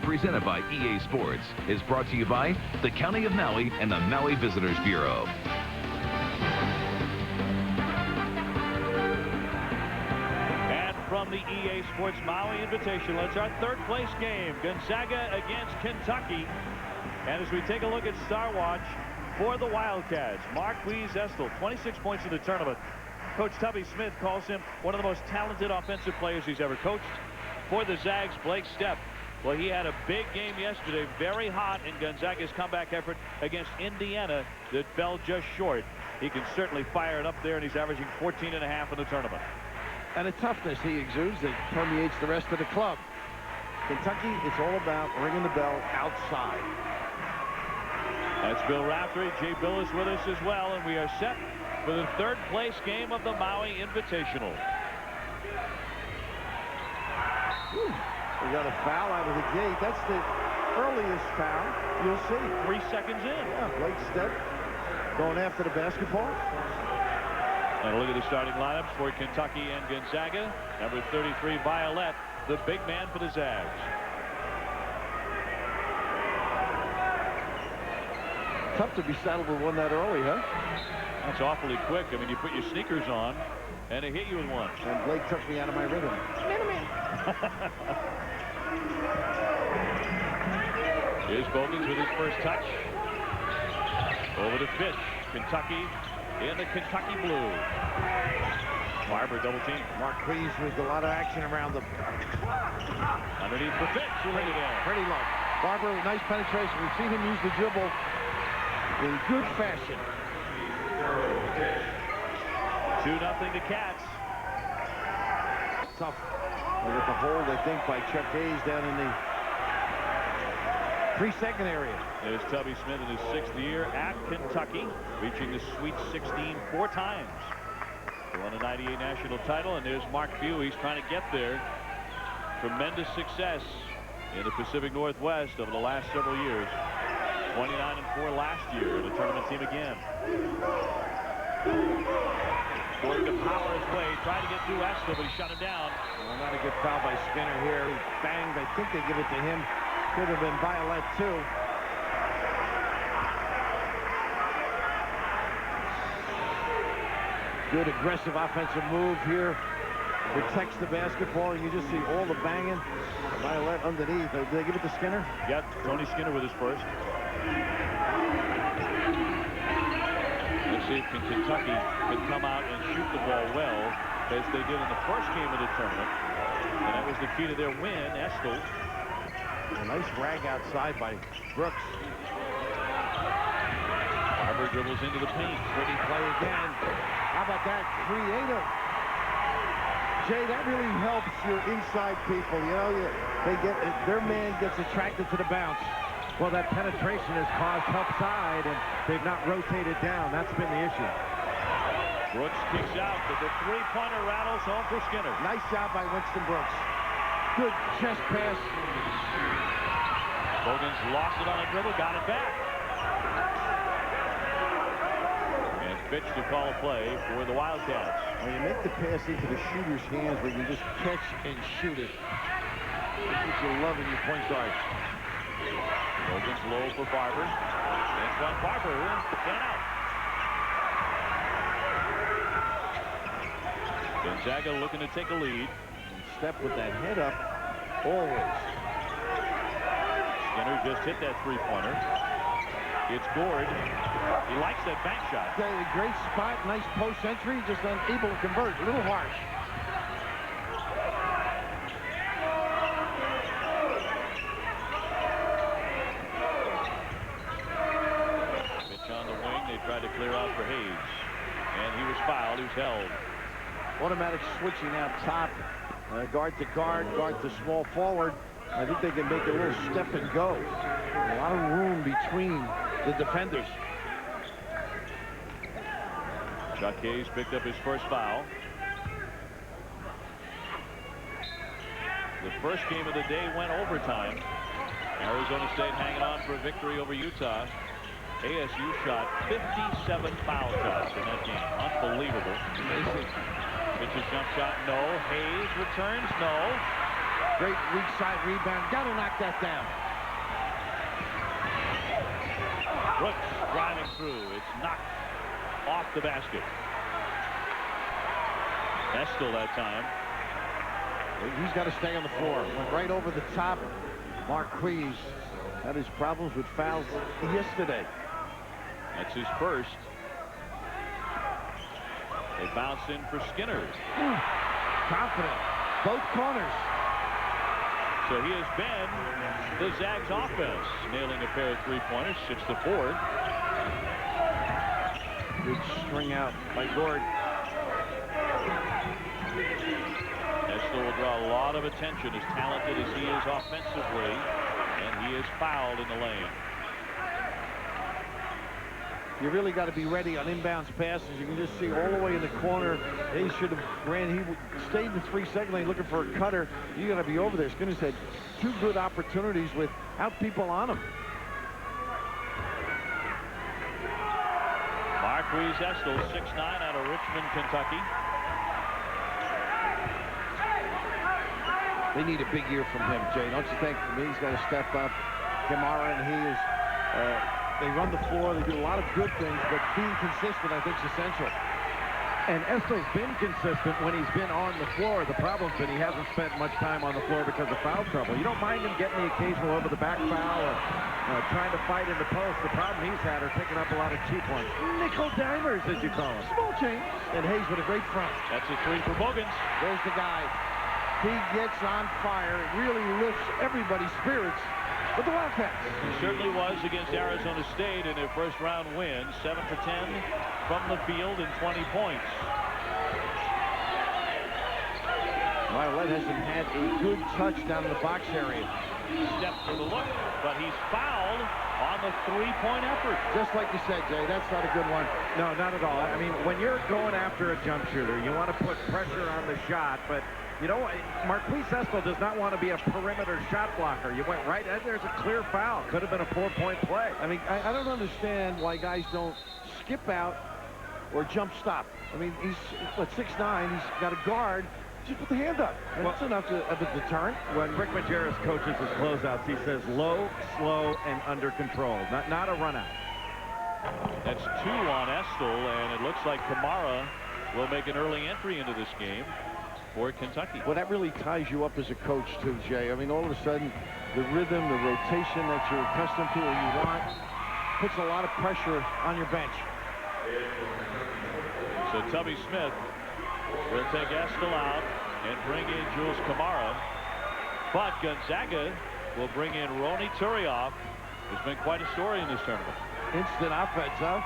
presented by EA Sports, is brought to you by the County of Maui and the Maui Visitors Bureau. And from the EA Sports Maui Invitational, it's our third place game, Gonzaga against Kentucky. And as we take a look at Star Watch for the Wildcats, Marquise Estel, 26 points in the tournament. Coach Tubby Smith calls him one of the most talented offensive players he's ever coached. For the Zags, Blake Stepp. Well, he had a big game yesterday, very hot in Gonzaga's comeback effort against Indiana that fell just short. He can certainly fire it up there, and he's averaging 14.5 in the tournament. And the toughness he exudes that permeates the rest of the club. Kentucky, it's all about ringing the bell outside. That's Bill Raftery. Jay Bill is with us as well, and we are set for the third place game of the Maui Invitational. We got a foul out of the gate. That's the earliest foul you'll see. 3 seconds in. Yeah, Blake Stepp going after the basketball. And a look at the starting lineups for Kentucky and Gonzaga. Number 33, Violet, the big man for the Zags. Tough to be saddled with one that early, huh? That's awfully quick. I mean, you put your sneakers on, and they hit you with one. And Blake took me out of my rhythm. Here's Bogans with his first touch. Over to Fish. Kentucky in the Kentucky blue. Barber double team. Marquise with a lot of action around them. Underneath for Fish. Pretty low. Barber, nice penetration. We've seen him use the dribble in good fashion. 2-0 to Cats. Tough. Look at the hold, I think, by Chuck Hayes down in the 3-second area. There's Tubby Smith in his 6th year at Kentucky, reaching the Sweet 16 4 times. He won a '98 national title, and there's Mark Few. He's trying to get there. Tremendous success in the Pacific Northwest over the last several years. 29-4 last year, the tournament team again. Worked to power his way, tried to get through Estel, but he shut him down. Well, not a good foul by Skinner here. He banged. I think they give it to him. Could have been Violet, too. Good aggressive offensive move here. Protects the basketball, and you just see all the banging. Violet underneath. Did they give it to Skinner? Yep, Tony Skinner with his first. Let's see if Kentucky can come out and shoot the ball well, as they did in the first game of the tournament. And that was the key to their win. Estel. A nice rag outside by Brooks. Barber dribbles into the paint. Pretty play again. How about that? Creative. Jay, that really helps your inside people. You know, their man gets attracted to the bounce. Well, that penetration has caused help side, and they've not rotated down. That's been the issue. Brooks kicks out, but the three-pointer rattles home for Skinner. Nice job by Winston Brooks. Good chest pass. Bogans lost it on a dribble, got it back. And Fitch to call a play for the Wildcats. When you make the pass into the shooter's hands where you just catch and shoot it, that's what you love in your point guard. Bogans low for Barber. Antoine Barber in and out. Gonzaga looking to take a lead. And Stepp with that head up, always. Skinner just hit that three-pointer. It's Gord. He likes that bank shot. Great spot, nice post entry, just unable to convert. A little harsh. Pitch on the wing. They tried to clear out for Hayes. And he was fouled. He was held. Automatic switching out top. Guard to guard, guard to small forward. I think they can make a little step and go. A lot of room between the defenders. Chuck Hayes picked up his first foul. The first game of the day went overtime. Arizona State hanging on for a victory over Utah. ASU shot 57 foul shots in that game. Unbelievable. Pitch's jump shot, no. Hayes returns, no. Great weak side rebound. Got to knock that down. Brooks driving through. It's knocked off the basket. Estel that time. He's got to stay on the floor. Went right over the top. Marquise had his problems with fouls yesterday. That's his first. They bounce in for Skinner. Confident. Both corners. So he has been the Zags offense, nailing a pair of three-pointers, 6-4. Good string out by Gord. Estel will draw a lot of attention, as talented as he is offensively, and he is fouled in the lane. You really got to be ready on inbounds passes. You can just see all the way in the corner. He should have ran. He stayed in the 3-second lane looking for a cutter. You got to be over there. Skinner's had two good opportunities without people on him. Marquise Estel, 6'9", out of Richmond, Kentucky. They need a big year from him, Jay. Don't you think? I mean, he's got to step up. Kamara and he is. They run the floor. They do a lot of good things, but being consistent, I think, is essential. And Estel's been consistent when he's been on the floor. The problem's been he hasn't spent much time on the floor because of foul trouble. You don't mind him getting the occasional over the back foul or trying to fight in the post. The problem he's had are picking up a lot of cheap ones. Nickel dimers, as you call them. Small change. And Hayes with a great front. That's a three for Bogans. There's the guy. He gets on fire. It really lifts everybody's spirits with the Wildcats. He certainly was against Arizona State in their first-round win. 7 for 10 from the field and 20 points. Violet hasn't had a good touch down in the box area. Step for the look, but he's fouled on the three-point effort. Just like you said, Jay, that's not a good one. No, not at all. I mean, when you're going after a jump shooter, you want to put pressure on the shot, but you know, Marquise Estel does not want to be a perimeter shot blocker. You went right, and there's a clear foul. Could have been a 4-point play. I mean, I don't understand why guys don't skip out or jump stop. I mean, he's, what, 6'9", he's got a guard. Just put the hand up. That's enough of a deterrent. When Rick Majerus coaches his closeouts, he says low, slow, and under control. Not a run out. That's 2 on Estel, and it looks like Kamara will make an early entry into this game for Kentucky. Well, that really ties you up as a coach, too, Jay. I mean, all of a sudden, the rhythm, the rotation that you're accustomed to or you want, puts a lot of pressure on your bench. So Tubby Smith will take Estel out and bring in Jules Kamara. But Gonzaga will bring in Rony Turioff, who's been quite a story in this tournament. Instant offense, huh?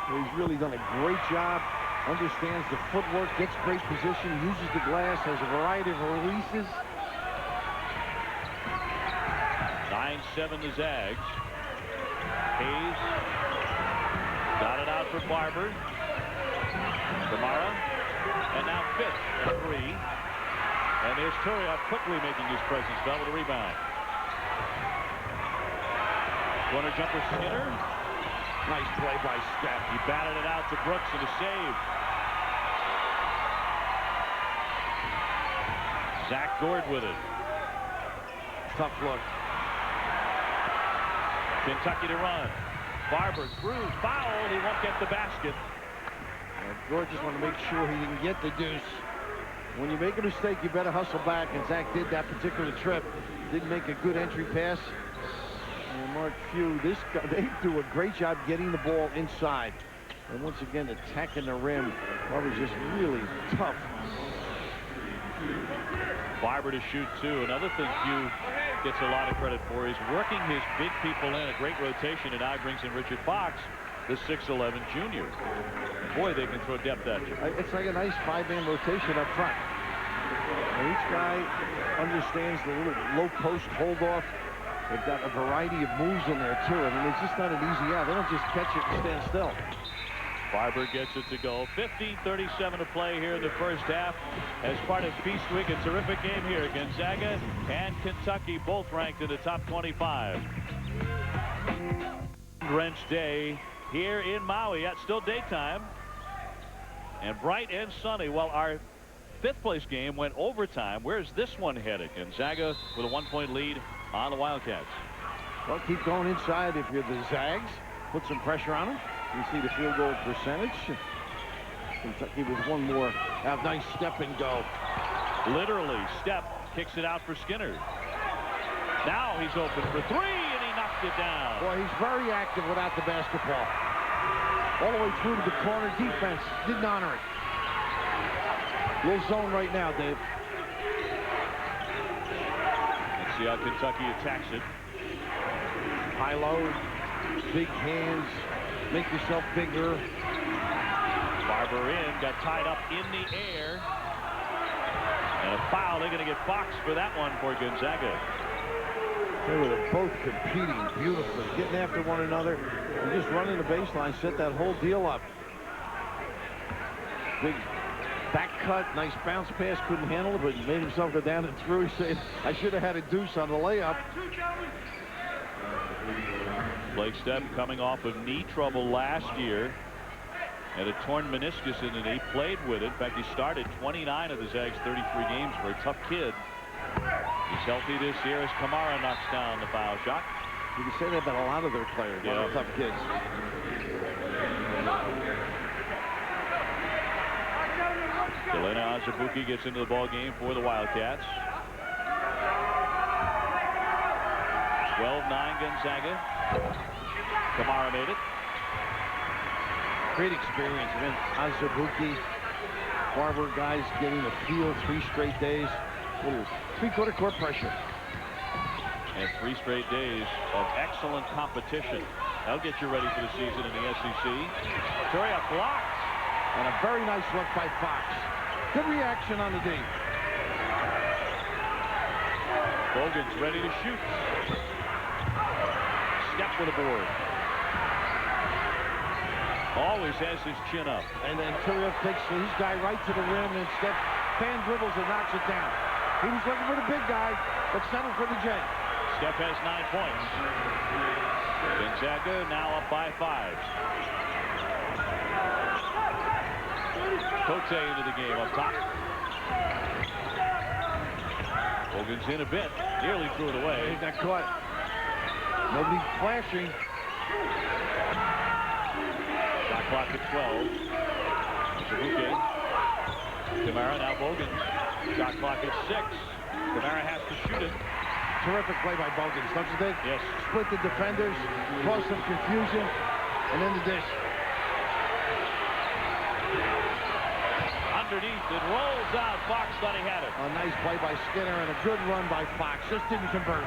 He's really done a great job. Understands the footwork, gets great position, uses the glass, has a variety of releases. 9-7 the Zags. Hayes got it out for Barber. Kamara, and now Fitz for 3. And there's Turioff quickly making his presence felt with a rebound. Corner jumper Skinner. Nice play by Steph. He batted it out to Brooks and a save. Zach Gord with it. Tough look. Kentucky to run. Barber through, foul. He won't get the basket. Gord just want to make sure he didn't get the deuce. When you make a mistake, you better hustle back, and Zach did that particular trip. Didn't make a good entry pass. And Mark Few, they do a great job getting the ball inside. And once again, attacking the rim. Probably just really tough. Barber to shoot 2. Another thing Few gets a lot of credit for is working his big people in. A great rotation, and now he brings in Richard Fox, the 6'11 junior. Boy, they can throw depth at you. It's like a nice 5-man rotation up front. And each guy understands the little low post hold off. They've got a variety of moves in there, too. I mean, it's just not an easy out. They don't just catch it and stand still. Barber gets it to go. 15:37 to play here in the first half as part of Feast Week. A terrific game here. Gonzaga and Kentucky both ranked in the top 25. Drenched day here in Maui. It's still daytime and bright and sunny. Well, our fifth place game went overtime. Where's this one headed? Gonzaga with a 1-point lead on the Wildcats. Well, keep going inside if you're the Zags. Put some pressure on them. You see the field goal percentage. Kentucky with one more. Have nice step and go. Literally, step kicks it out for Skinner. Now he's open for three, and he knocked it down. Boy, he's very active without the basketball. All the way through to the corner. Defense didn't honor it. Little zone right now, Dave. Let's see how Kentucky attacks it. High low, big hands, make yourself bigger. Barber in, got tied up in the air. And a foul. They're going to get Fox for that one for Gonzaga. They were both competing beautifully, getting after one another, and just running the baseline, set that whole deal up. Big back cut, nice bounce pass, couldn't handle it, but he made himself go down and through. He said, I should have had a deuce on the layup. Blake Stepp coming off of knee trouble last year. Had a torn meniscus in the knee, played with it. In fact, he started 29 of the Zags' 33 games for a tough kid. He's healthy this year as Kamara knocks down the foul shot. You can say that about a lot of their players, a lot of tough kids. Elena Azubuike gets into the ball game for the Wildcats. 12-9 Gonzaga. Kamara made it. Great experience, man. Azubuike, Barber guys getting the feel 3 straight days. Little three-quarter court pressure. And 3 straight days of excellent competition. That'll get you ready for the season in the SEC. Victoria blocked. And a very nice look by Fox. Good reaction on the D. Bogan's ready to shoot. Step with a board. Always has his chin up. And then Turiaf takes his guy right to the rim, and Steph fan dribbles and knocks it down. He was looking for the big guy, but settled for the J. Steph has 9 points. Gonzaga now up by 5. Cote into the game up top. Hogan's in a bit. Nearly threw it away. He got caught. Nobody flashing. Shot clock at 12. Azubuike. Kamara, now Bogan. Shot clock at 6. Kamara has to shoot it. Terrific play by Bogans, don't you think? Yes. Split the defenders, caused some confusion, and then the dish. Underneath, it rolls out. Fox thought he had it. A nice play by Skinner and a good run by Fox. Just didn't convert.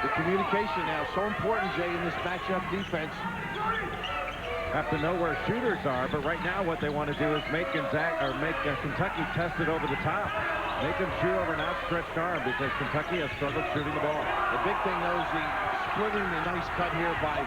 The communication now so important, Jay, in this matchup defense. Have to know where shooters are, but right now what they want to do is make Gonzaga or make Kentucky test it over the top. Make them shoot over an outstretched arm because Kentucky has struggled shooting the ball. The big thing though is the splitting, the nice cut here by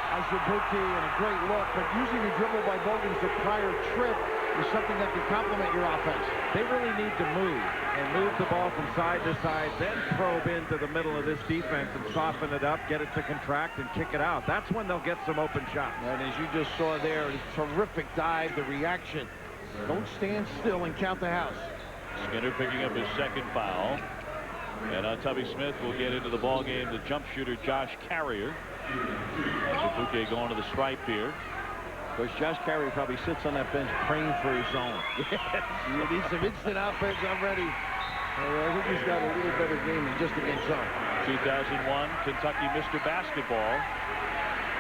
Azubuike and a great look, but using the dribble by Bogans the prior trip is something that can complement your offense. They really need to move and move the ball from side to side, then probe into the middle of this defense and soften it up, get it to contract and kick it out. That's when they'll get some open shots. And as you just saw there, the terrific dive, the reaction. Don't stand still and count the house. Skinner picking up his 2nd foul. And Tubby Smith will get into the ball game. The jump shooter, Josh Carrier. Azubuike going to the stripe here. Of course, Josh Carrier probably sits on that bench praying for his zone. You need some instant offense. I'm ready. I think he's got a little better game than just against zone. 2001, Kentucky Mr. Basketball.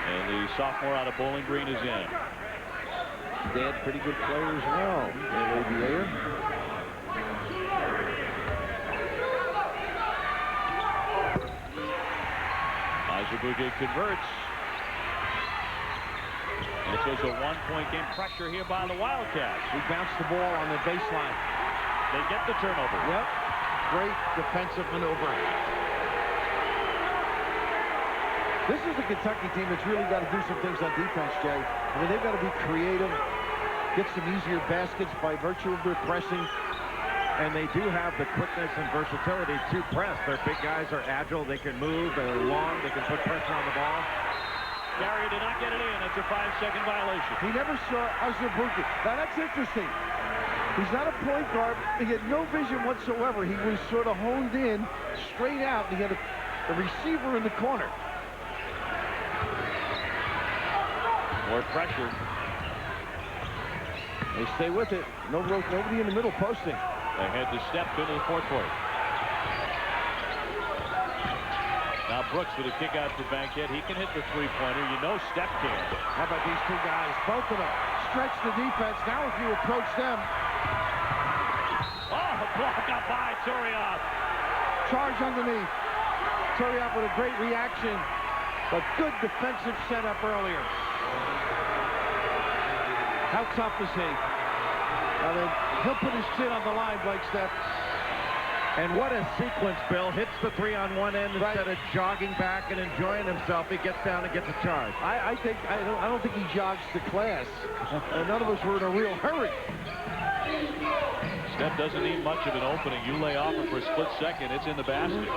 And the sophomore out of Bowling Green is in. Dad, pretty good player as well. ABA. Azubuike converts. And so it's a 1-point game. Pressure here by the Wildcats. He bounced the ball on the baseline. They get the turnover. Yep. Great defensive maneuver. This is the Kentucky team that's really got to do some things on defense, Jay. I mean, they've got to be creative, get some easier baskets by virtue of their pressing. And they do have the quickness and versatility to press. Their big guys are agile. They can move. They're long. They can put pressure on the ball. Carrier did not get it in. That's a 5-second violation. He never saw Azubuike. Now, that's interesting. He's not a point guard. He had no vision whatsoever. He was sort of honed in, straight out. And he had a receiver in the corner. More pressure. They stay with it. Nobody in the middle posting. They head to Steph into the forecourt. Now Brooks with a kick out for Bankhead. He can hit the three-pointer. You know Steph can. How about these two guys? Both of them stretch the defense. Now if you approach them. Oh, block up by Turiaf. Charge underneath. Turiaf with a great reaction. But good defensive setup earlier. How tough is he? I mean, he'll put his chin on the line, Blake Steph. And what a sequence, Bill. Hits the three on one end instead of jogging back and enjoying himself. He gets down and gets a charge. I don't think he jogs to class. None of us were in a real hurry. Steph doesn't need much of an opening. You lay off it for a split second, it's in the basket.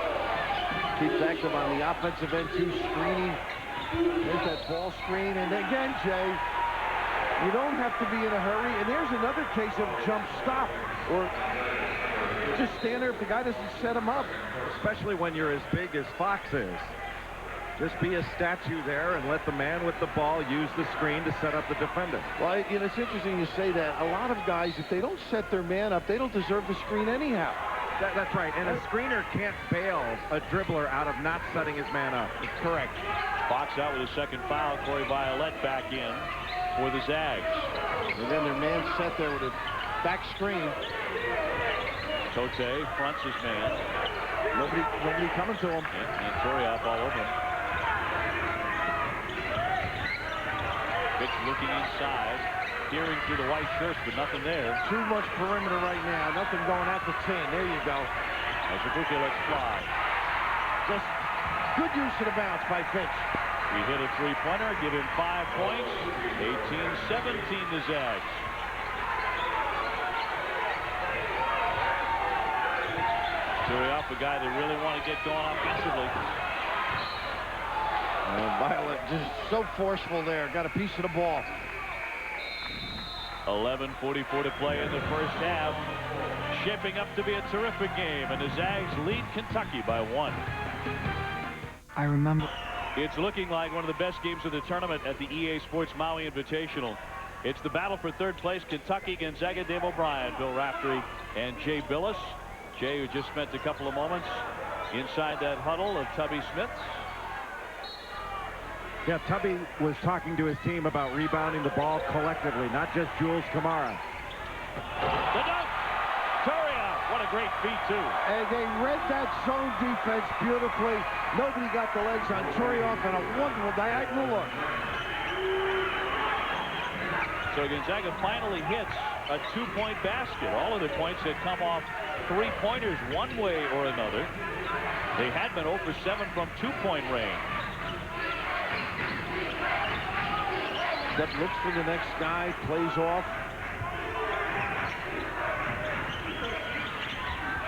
Keeps active on the offensive end, too, screening. There's that ball screen. And again, Jay, you don't have to be in a hurry. And there's another case of jump stop. Or just stand there if the guy doesn't set him up. Especially when you're as big as Fox is. Just be a statue there and let the man with the ball use the screen to set up the defender. Well, you know, it's interesting you say that. A lot of guys, if they don't set their man up, they don't deserve the screen anyhow. That's right. And a screener can't bail a dribbler out of not setting his man up. Correct. Fox out with a second foul. Corey Violette back in for the Zags. And then their man set there with a back screen. Tote fronts his man. Nobody coming to him. And Turiaf all over him. Pitch looking inside, peering through the white shirts, but nothing there. Too much perimeter right now. Nothing going at the 10. There you go. Azubuike lets fly. Just good use of the bounce by Fitch. He hit a three-pointer, give him 5 points. 18-17 the Zags. Turiaf, a guy that really want to get going offensively. And Violet just so forceful there. Got a piece of the ball. 11:44 to play in the first half. Shaping up to be a terrific game. And the Zags lead Kentucky by 1. I remember. It's looking like one of the best games of the tournament at the EA Sports Maui Invitational. It's the battle for third place. Kentucky, Gonzaga, Dave O'Brien, Bill Raftery, and Jay Billis. Jay, who just spent a couple of moments inside that huddle of Tubby Smith. Yeah, Tubby was talking to his team about rebounding the ball collectively, not just Jules Kamara. The dunk! Turiaf, what a great feat, too. And they read that zone defense beautifully. Nobody got the legs on Turiaf, and a wonderful diagonal look. So Gonzaga finally hits a two-point basket. All of the points had come off three-pointers one way or another. They had been 0 for 7 from two-point range. That looks for the next guy, plays off.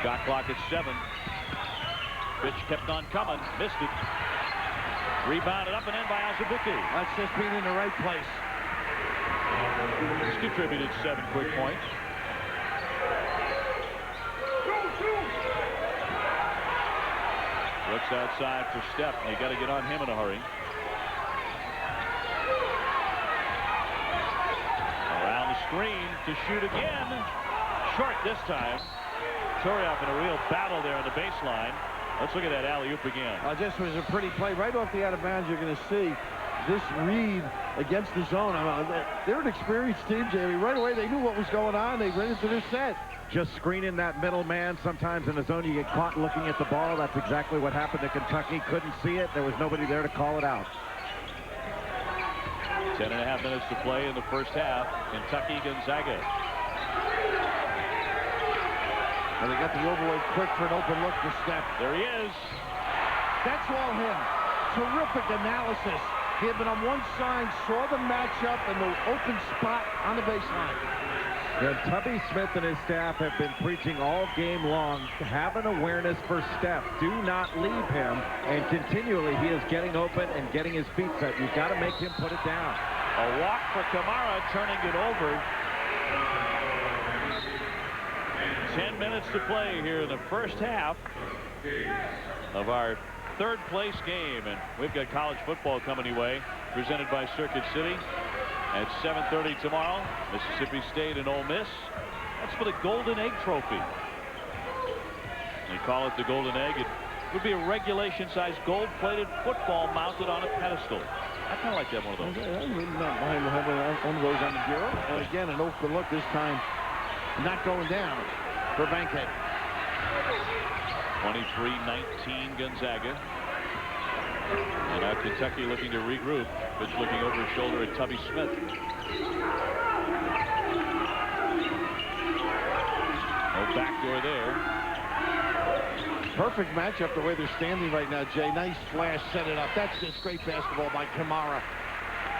Shot clock at 7. Pitch kept on coming, missed it. Rebounded up and in by Azubuike. That's just being in the right place. He's contributed 7 quick points. Looks outside for Steph. You got to get on him in a hurry. Around the screen to shoot again. Short this time. Turiaf in a real battle there on the baseline. Let's look at that alley-oop again. This was a pretty play. Right off the out-of-bounds, you're going to see this read against the zone. They're an experienced team, Jamie. Right away, they knew what was going on. They ran into their set. Just screening that middle man. Sometimes in the zone, you get caught looking at the ball. That's exactly what happened to Kentucky. Couldn't see it. There was nobody there to call it out. 10.5 minutes to play in the first half. Kentucky, Gonzaga. And they got the overload quick for an open look to Steph. There he is. That's all him. Terrific analysis. He had been on one side, saw the matchup and the open spot on the baseline. Yeah, Tubby Smith and his staff have been preaching all game long, have an awareness for Steph. Do not leave him, and continually he is getting open and getting his feet set. You've got to make him put it down. A walk for Kamara, turning it over. 10 minutes to play here in the first half of our third place game, and we've got college football coming your way, presented by Circuit City. At 7:30 tomorrow, Mississippi State and Ole Miss. That's for the Golden Egg Trophy. They call it the Golden Egg. It would be a regulation-sized gold-plated football mounted on a pedestal. I kind of like to have one of those. I'm really not behind having one of those on the bureau. And again, an 0 for look this time, not going down for Bankhead. 23-19 Gonzaga. And now Kentucky looking to regroup. Pitch looking over his shoulder at Tubby Smith. No backdoor there. Perfect matchup the way they're standing right now, Jay. Nice flash, set it up. That's just great basketball by Kamara.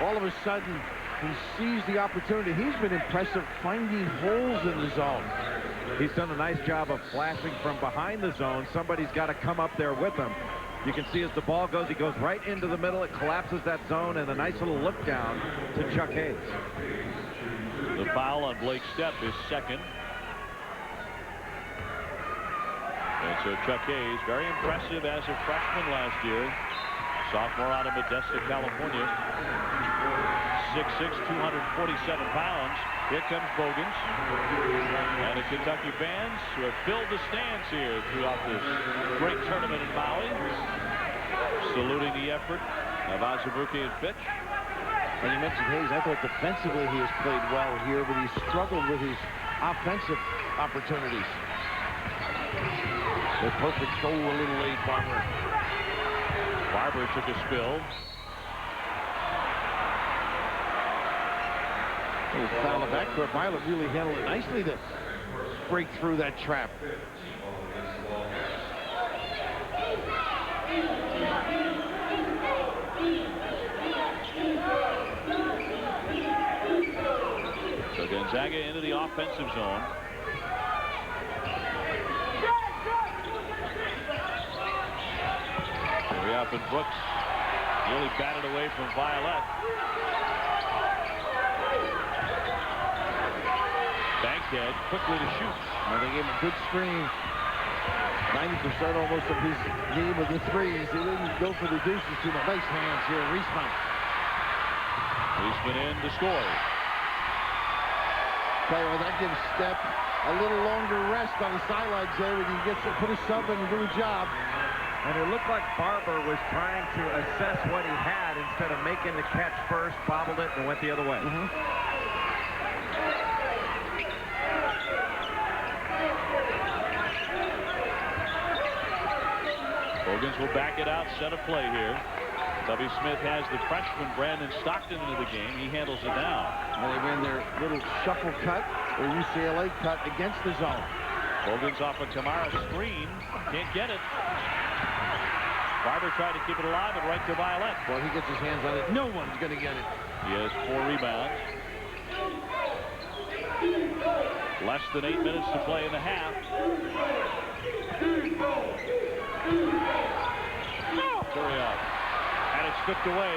All of a sudden, he sees the opportunity. He's been impressive finding holes in the zone. He's done a nice job of flashing from behind the zone. Somebody's got to come up there with him. You can see as the ball goes, he goes right into the middle. It collapses that zone, and a nice little look down to Chuck Hayes. The foul on Blake Stepp is second. And so Chuck Hayes, very impressive as a freshman last year. Sophomore out of Modesto, California. 6'6", 247 pounds. Here comes Bogans. And the Kentucky fans who have filled the stands here throughout this great tournament in Maui. Saluting the effort of Azubuike and Fitch. And you mentioned Hayes. I thought defensively he has played well here, but he's struggled with his offensive opportunities. The perfect goal a little late, Barber. Barber took a spill. Foul the backcourt. Violet really handled it nicely to break through that trap. So Gonzaga into the offensive zone. Hurry up, and Brooks really batted away from Violet. Bankhead quickly to shoot. Well, they gave him a good screen. 90% almost of his game of the threes. He didn't go for the deuces too much. Nice hands here. Reisman. Reisman in to score. Tell you what, that gives Steph a little longer rest on the sidelines there when he gets to put a sub in and do a job. And it looked like Barber was trying to assess what he had instead of making the catch first, bobbled it, and went the other way. Bogans will back it out, set of play here. Tubby Smith has the freshman Brandon Stockton into the game. He handles it down. And they ran their little shuffle cut or UCLA cut against the zone. Bogans off a Kamara screen. Can't get it. Barber tried to keep it alive and right to Violet. Well, he gets his hands on it. No one's going to get it. He has 4 rebounds. Less than 8 minutes to play in the half. Hurry up. And it's stripped away.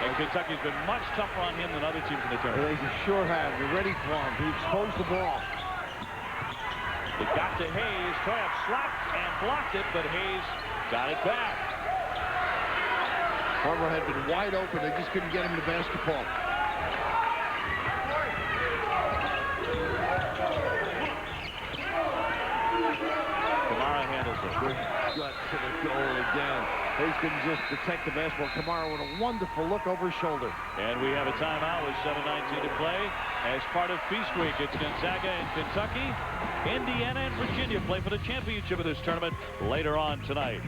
And Kentucky's been much tougher on him than other teams in the tournament. They sure have. They're ready for him. He exposed the ball. It got to Hayes. Toyab slapped and blocked it, but Hayes got it back. Barber had been wide open. They just couldn't get him the basketball. Kamara handles it. Good gut to the goal again. Hayes couldn't just protect the basketball. Kamara with a wonderful look over his shoulder. And we have a timeout with 7:19 to play. As part of Feast Week, it's Gonzaga and Kentucky. Indiana and Virginia play for the championship of this tournament later on tonight.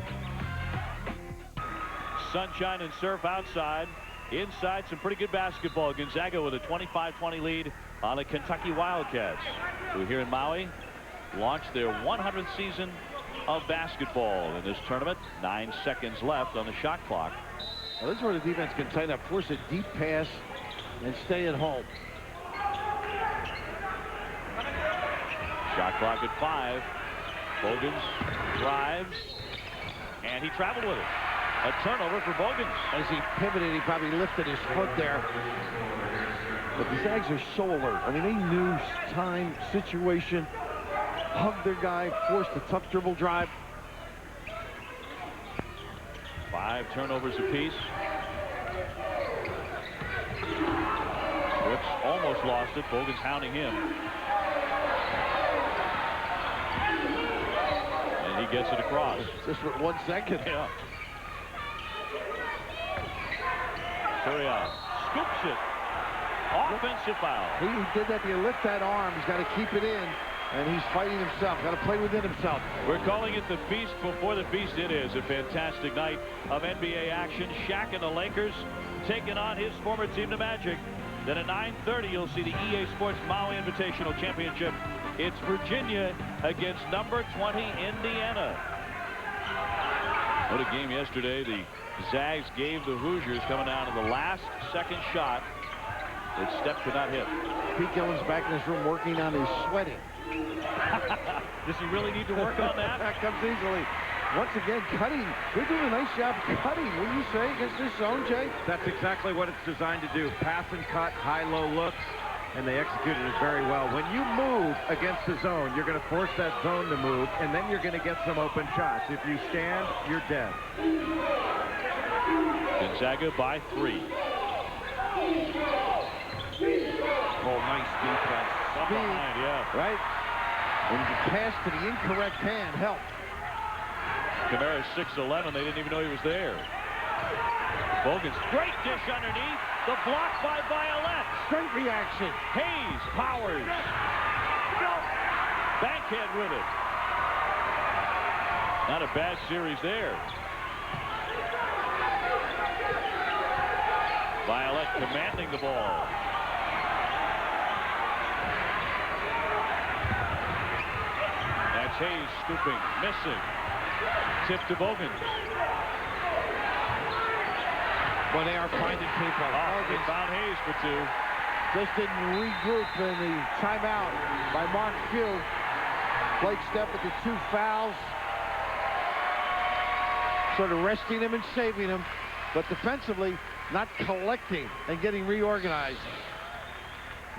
Sunshine and surf outside. Inside, some pretty good basketball. Gonzaga with a 25-20 lead on the Kentucky Wildcats, who here in Maui launched their 100th season of basketball in this tournament. 9 seconds left on the shot clock. Well, this is where the defense can tighten up, force a deep pass, and stay at home. Shot clock at 5. Bogans drives, and he traveled with it. A turnover for Bogans. As he pivoted, he probably lifted his foot there. But the Zags are so alert. I mean, they knew time, situation, hugged their guy, forced a tough dribble drive. 5 turnovers apiece. Brooks almost lost it. Bogans hounding him. And he gets it across. Just with 1 second. Yeah. Turiaf scoops it. Offensive foul. He did that. You lift that arm. He's got to keep it in. And he's fighting himself. Got to play within himself. We're calling it the feast before the feast. It is a fantastic night of NBA action. Shaq and the Lakers taking on his former team, the Magic. Then at 9:30, you'll see the EA Sports Maui Invitational Championship. It's Virginia against number 20, Indiana. What a game yesterday. The Zags gave the Hoosiers coming down to the last second shot that Steph could not hit. Pete Gillen's back in his room working on his sweating. Does he really need to work on that? That comes easily. Once again, cutting. They're doing a nice job cutting. What do you say against this zone, Jay? That's exactly what it's designed to do. Pass and cut, high-low looks, and they executed it very well. When you move against the zone, you're going to force that zone to move, and then you're going to get some open shots. If you stand, you're dead. Gonzaga by 3. Oh, nice defense. Up behind, yeah. Right? When you pass to the incorrect hand, help. Kamara's 6'11". They didn't even know he was there. Bogans, great dish underneath. The block by Violet. Straight reaction. Hayes, Powers. Bankhead with it. Not a bad series there. Violet commanding the ball. That's Hayes scooping, missing. Tip to Bogans. Well, they are finding people. They found Hayes for 2. Just didn't regroup in the timeout by Mark Few. Blake Stepp with the 2 fouls. Sort of resting him and saving him, but defensively not collecting and getting reorganized.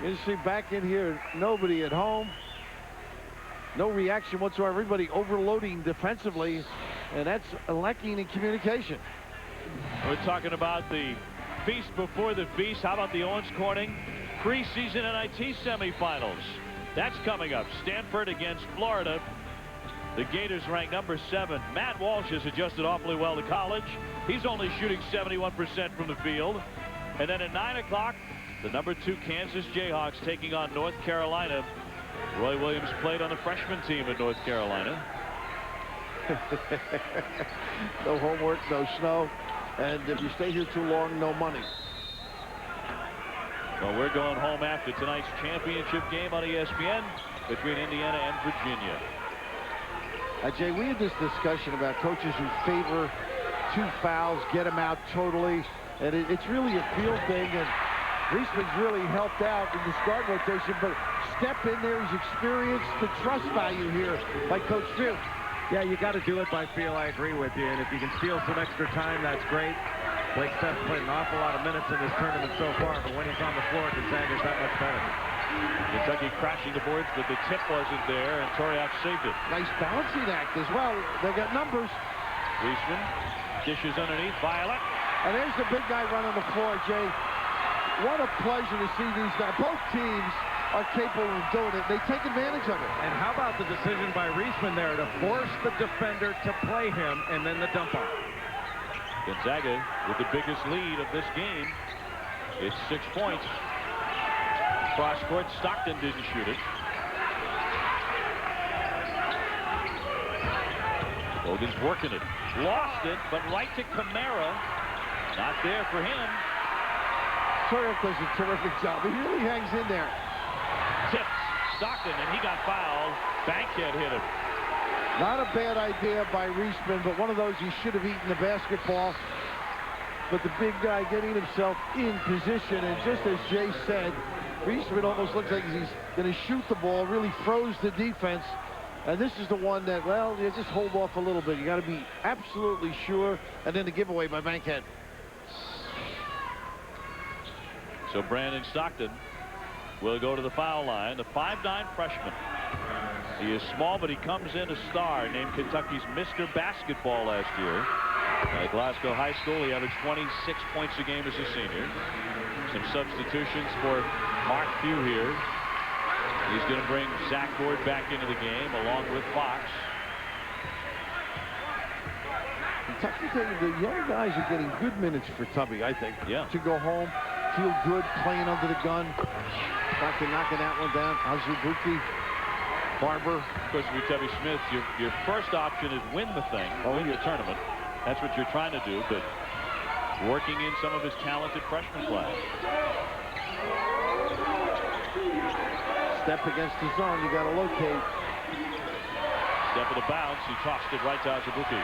You see back in here, nobody at home. No reaction whatsoever. Everybody overloading defensively, and that's lacking in communication. We're talking about the feast before the feast. How about the Owens Corning preseason NIT semifinals? That's coming up. Stanford against Florida. The Gators ranked number 7. Matt Walsh has adjusted awfully well to college. He's only shooting 71% from the field. And then at 9 o'clock, the number 2 Kansas Jayhawks taking on North Carolina. Roy Williams played on the freshman team at North Carolina. No homework, no snow, and if you stay here too long, no money. Well, we're going home after tonight's championship game on ESPN between Indiana and Virginia. Jay, we had this discussion about coaches who favor 2 fouls, get them out totally, and it's really a field thing, and Reisman's really helped out in this guard rotation, but step in there, he's experienced, the trust value here by Coach Few. Yeah, you got to do it by feel. I agree with you, and if you can steal some extra time, that's great. Blake Stepp's played an awful lot of minutes in this tournament so far, but when he's on the floor, Gonzaga's that much better. Kentucky crashing the boards, but the tip wasn't there, and Turiaf saved it. Nice balancing act as well. They got numbers. Reisman dishes underneath. Violet. And there's the big guy running the floor, Jay. What a pleasure to see these guys. Both teams are capable of doing it. They take advantage of it. And how about the decision by Reisman there to force the defender to play him and then the dump off? Gonzaga with the biggest lead of this game. It's 6 points. Cross court, Stockton didn't shoot it. Bogans working it. Lost it, but right to Kamara. Not there for him. Turiaf does a terrific job. He really hangs in there. Tips Stockton, and he got fouled. Bankhead hit him. Not a bad idea by Reisman, but one of those he should have eaten the basketball. But the big guy getting himself in position, and just as Jay said, Friesman almost looks like he's going to shoot the ball, really froze the defense. And this is the one that, well, you just hold off a little bit. You got to be absolutely sure. And then the giveaway by Bankhead. So Brandon Stockton will go to the foul line. The 5'9" freshman. He is small, but he comes in a star, named Kentucky's Mr. Basketball last year. At Glasgow High School, he averaged 26 points a game as a senior. Some substitutions for Mark Few here. He's going to bring Zach Gord back into the game along with Fox. Kentucky, the young guys are getting good minutes for Tubby, I think. Yeah. To go home, feel good playing under the gun. Stockton knocking that one down. Azubuike, Barber. Of course, with Tubby Smith, your first option is win the thing, win the tournament. That's what you're trying to do, but working in some of his talented freshman class. Step against the zone, you got to locate. Step of the bounce, he tossed it right to Azubuike.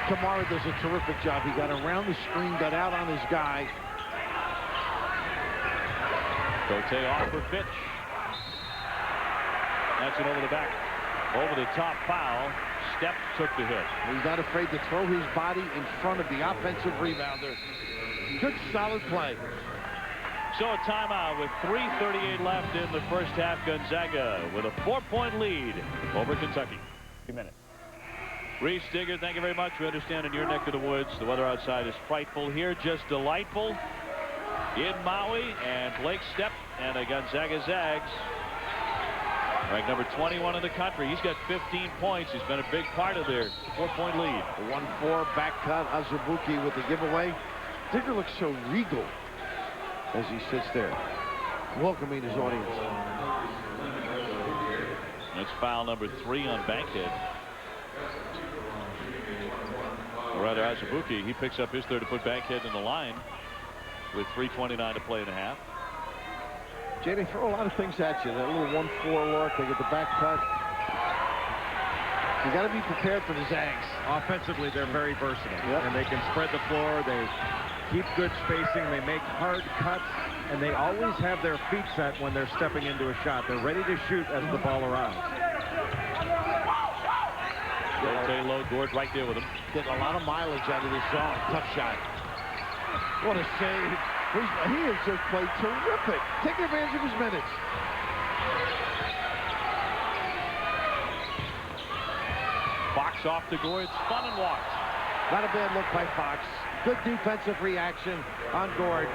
Kamara does a terrific job. He got around the screen, got out on his guy. Cote off for Fitch. That's an over the back, over the top foul. Step took the hit. He's not afraid to throw his body in front of the offensive rebounder. Good, solid play. So a timeout with 3:38 left in the first half. Gonzaga with a 4-point lead over Kentucky. 2 minutes. Reese Digger, thank you very much. We understand in your neck of the woods, the weather outside is frightful. Here, just delightful in Maui. And Blake Stepp and the Gonzaga Zags, ranked number 21 in the country. He's got 15 points. He's been a big part of their 4-point lead. 1-4 back cut. Azubuike with the giveaway. Digger looks so regal as he sits there, welcoming his audience. That's foul number 3 on Bankhead. Or rather, Azubuike, he picks up his third to put Bankhead in the line with 3:29 to play in the half. Jay, they throw a lot of things at you. That little 1-4 look, they get the back cut. You got to be prepared for the Zags. Offensively, they're very versatile. Yep. And they can spread the floor. They keep good spacing. They make hard cuts. And they always have their feet set when they're stepping into a shot. They're ready to shoot as the ball arrives. Low, Gord right there with him. Getting a lot of mileage out of this zone. Tough shot. What a save. He has just played terrific. Taking advantage of his minutes. Fox off to Gord, spun and walked. Not a bad look by Fox. Good defensive reaction on Gord.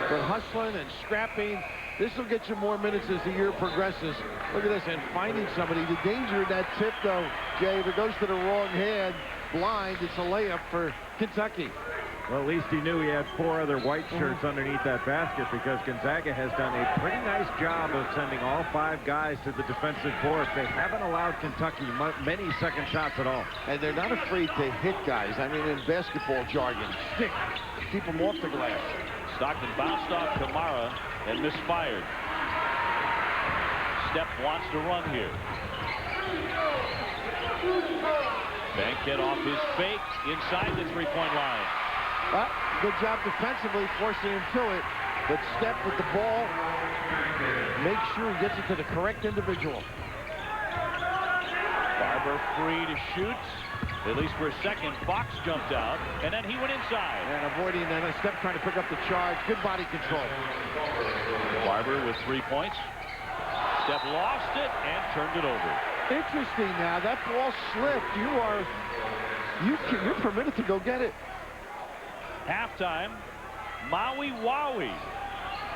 But hustling and scrapping. This will get you more minutes as the year progresses. Look at this, and finding somebody. The danger of that tip, though, Jay, if it goes to the wrong hand, blind, it's a layup for Kentucky. Well, at least he knew he had 4 other white shirts underneath that basket, because Gonzaga has done a pretty nice job of sending all 5 guys to the defensive board. They haven't allowed Kentucky many second shots at all. And they're not afraid to hit guys. I mean, in basketball jargon, stick, keep them off the glass. Stockton bounced off Kamara and misfired. Stepp wants to run here. Bankhead off his fake inside the 3-point line. Good job defensively, forcing him to it. But Stepp with the ball, make sure he gets it to the correct individual. Barber free to shoot, at least for a second. Fox jumped out, and then he went inside. And avoiding that, Stepp trying to pick up the charge. Good body control. Barber with 3 points. Stepp lost it and turned it over. Interesting now, that ball slipped. You're permitted to go get it. Halftime, Maui Wowie.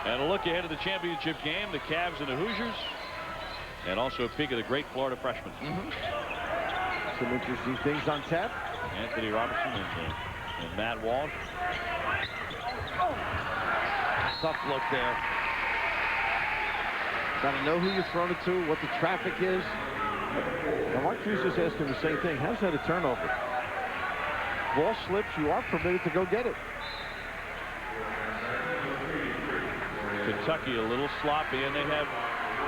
And a look ahead of the championship game, the Cavs and the Hoosiers. And also a peek at the great Florida freshmen. Some interesting things on tap. Anthony Robertson and Matt Walsh. Tough look there. Got to know who you're throwing it to, what the traffic is. Now, Mark Hughes just asked him the same thing. How's that a turnover? Ball slips, you are permitted to go get it. Kentucky a little sloppy, and they have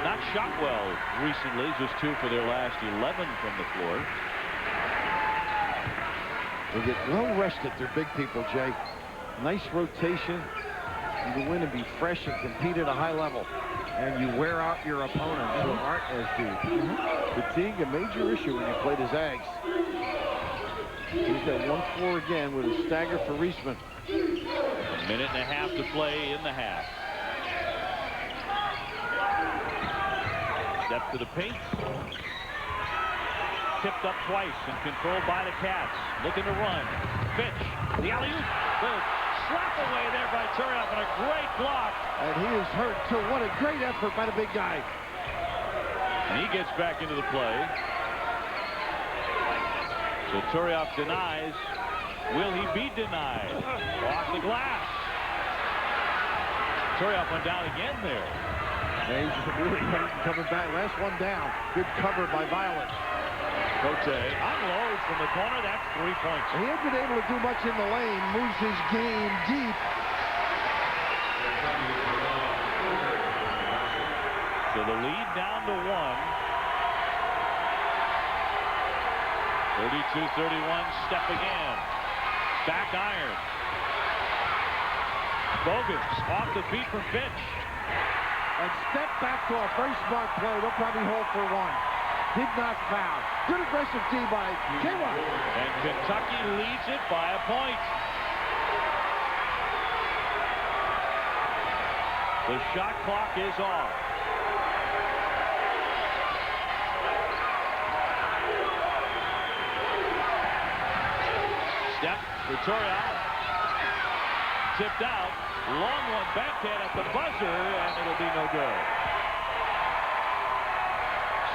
not shot well recently, just 2 for their last 11 from the floor. They get well rested, they're big people, Jay. Nice rotation. You can win and be fresh and compete at a high level. and you wear out your opponents who aren't as deep. Fatigue, a major issue when you play the Zags. He's got 1-4 again with a stagger for Reisman. A minute and a half to play in the half. Step to the paint. Tipped up twice and controlled by the Cats. Looking to run. Fitch. The alley-oop. The slap away there by Turioff and a great block. And he is hurt too. What a great effort by the big guy. And he gets back into the play. So Turioff denies. Will he be denied? Off the glass. Turioff went down again there. And he's really coming back. Last one down. Good cover by Violet. Cote unloads from the corner. That's 3 points. He hasn't been able to do much in the lane. Moves his game deep. So the lead down to 1. 32-31. Step again. Back iron. Bogans off the feet from Fitch. And step back to a very smart play. They'll probably hold for 1. Did not foul. Good aggressive D by K1. And Kentucky leads it by a point. The shot clock is off. Step for Turioff. Tipped out. Long one backhand at the buzzer, and it'll be no good.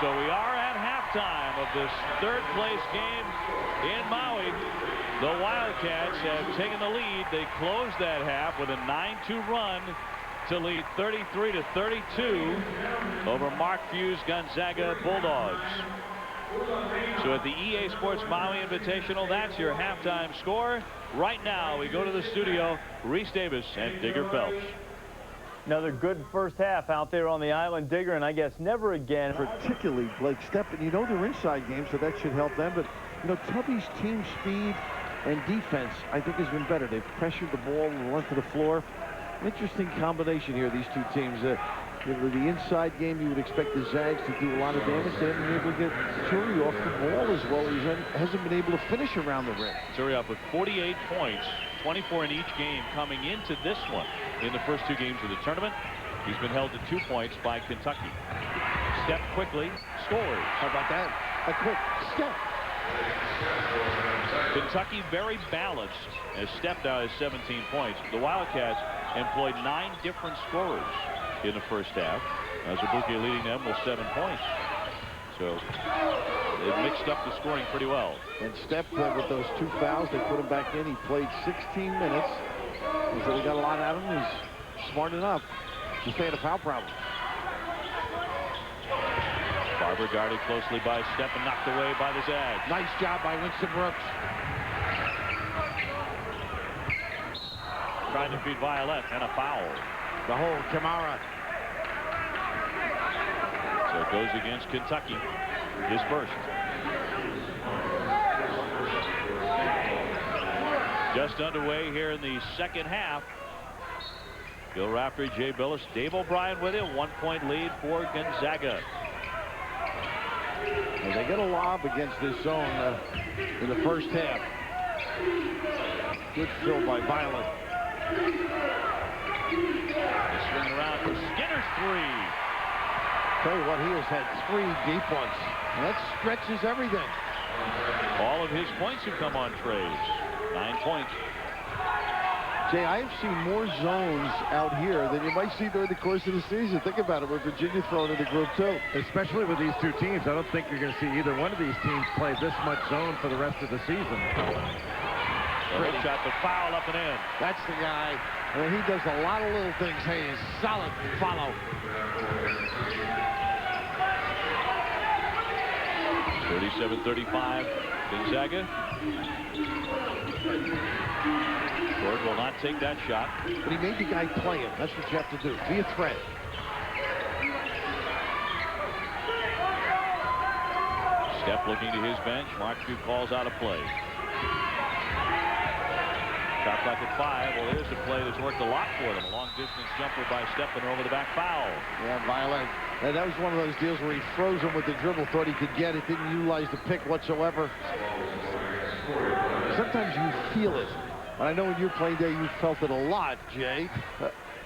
So we are at halftime of this third-place game in Maui. The Wildcats have taken the lead. They closed that half with a 9-2 run to lead 33-32 over Mark Few's Gonzaga Bulldogs. So at the EA Sports Maui Invitational, that's your halftime score. Right now, we go to the studio, Reese Davis and Digger Phelps. Another good first half out there on the island, Digger, and I guess never again. Particularly Blake Stepp, and you know they're inside games, so that should help them. But, you know, Tubby's team speed and defense, I think, has been better. They've pressured the ball and the length of the floor. Interesting combination here, these two teams. The inside game, you would expect the Zags to do a lot of damage. They haven't been able to get Turi off the ball as well. He hasn't been able to finish around the rim. Turioff with 48 points, 24 in each game coming into this one. In the first 2 games of the tournament, he's been held to 2 points by Kentucky. Step quickly, scores. How about that? A quick step. Kentucky very balanced, as Step now has 17 points. The Wildcats employed 9 different scorers in the first half. Azubuike leading them with 7 points. So they've mixed up the scoring pretty well. And Step, with those 2 fouls, they put him back in. He played 16 minutes. And so we got a lot out of him. He's smart enough to stay in a foul problem. Barber guarded closely by Step and knocked away by the Zags. Nice job by Winston Brooks. Trying to feed Violet, and a foul. The hold, Kamara. So it goes against Kentucky. His first. Just underway here in the second half. Bill Raftery, Jay Billis, Dave O'Brien with him. 1-point lead for Gonzaga. Well, they get a lob against this zone in the first half. Good fill by Violet. They swing around for Skinner's 3. Tell you what, he has had 3 deep ones. And that stretches everything. All of his points have come on trades. 9 points. Jay, I have seen more zones out here than you might see during the course of the season. Think about it, with Virginia thrown in the group too. Especially with these 2 teams. I don't think you're going to see either one of these teams play this much zone for the rest of the season. Great shot, but foul up and in. That's the guy. And he does a lot of little things. Hayes, solid follow. 37-35, Gonzaga. Gord will not take that shot. But he made the guy play him. That's what you have to do. Be a threat. Step looking to his bench. Mark Few calls out a play. Shot clock at 5. Well, here's a play that's worked a lot for them. A long-distance jumper by Stephaner over the back foul. Yeah, Violet. And that was one of those deals where he froze him with the dribble, thought he could get it, didn't utilize the pick whatsoever. Sometimes you feel it. And I know when you're playing there, you felt it a lot, Jay.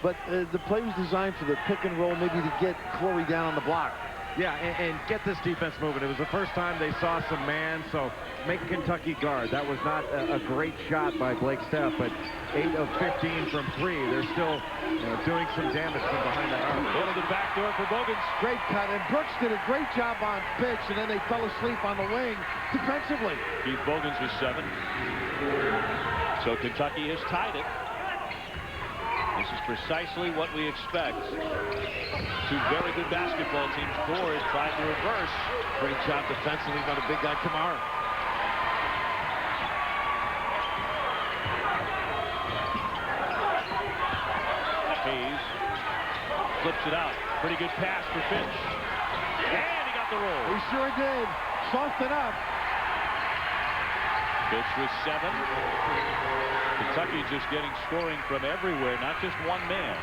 But the play was designed for the pick and roll, maybe to get Corey down on the block. Yeah, and get this defense moving. It was the first time they saw some man, so make Kentucky guard. That was not a great shot by Blake Stepp, but 8 of 15 from 3. They're still doing some damage from behind that arc. Go to the back door for Bogans. Great cut, and Brooks did a great job on pitch, and then they fell asleep on the wing defensively. Keith Bogans with 7. So Kentucky has tied it. This is precisely what we expect. Two very good basketball teams. Ford tried to reverse. Great job defensively by the big guy Kamara. Hayes flips it out. Pretty good pass for Finch. And he got the roll. He sure did. Soft enough. Finch with 7. Kentucky just getting scoring from everywhere, not just one man.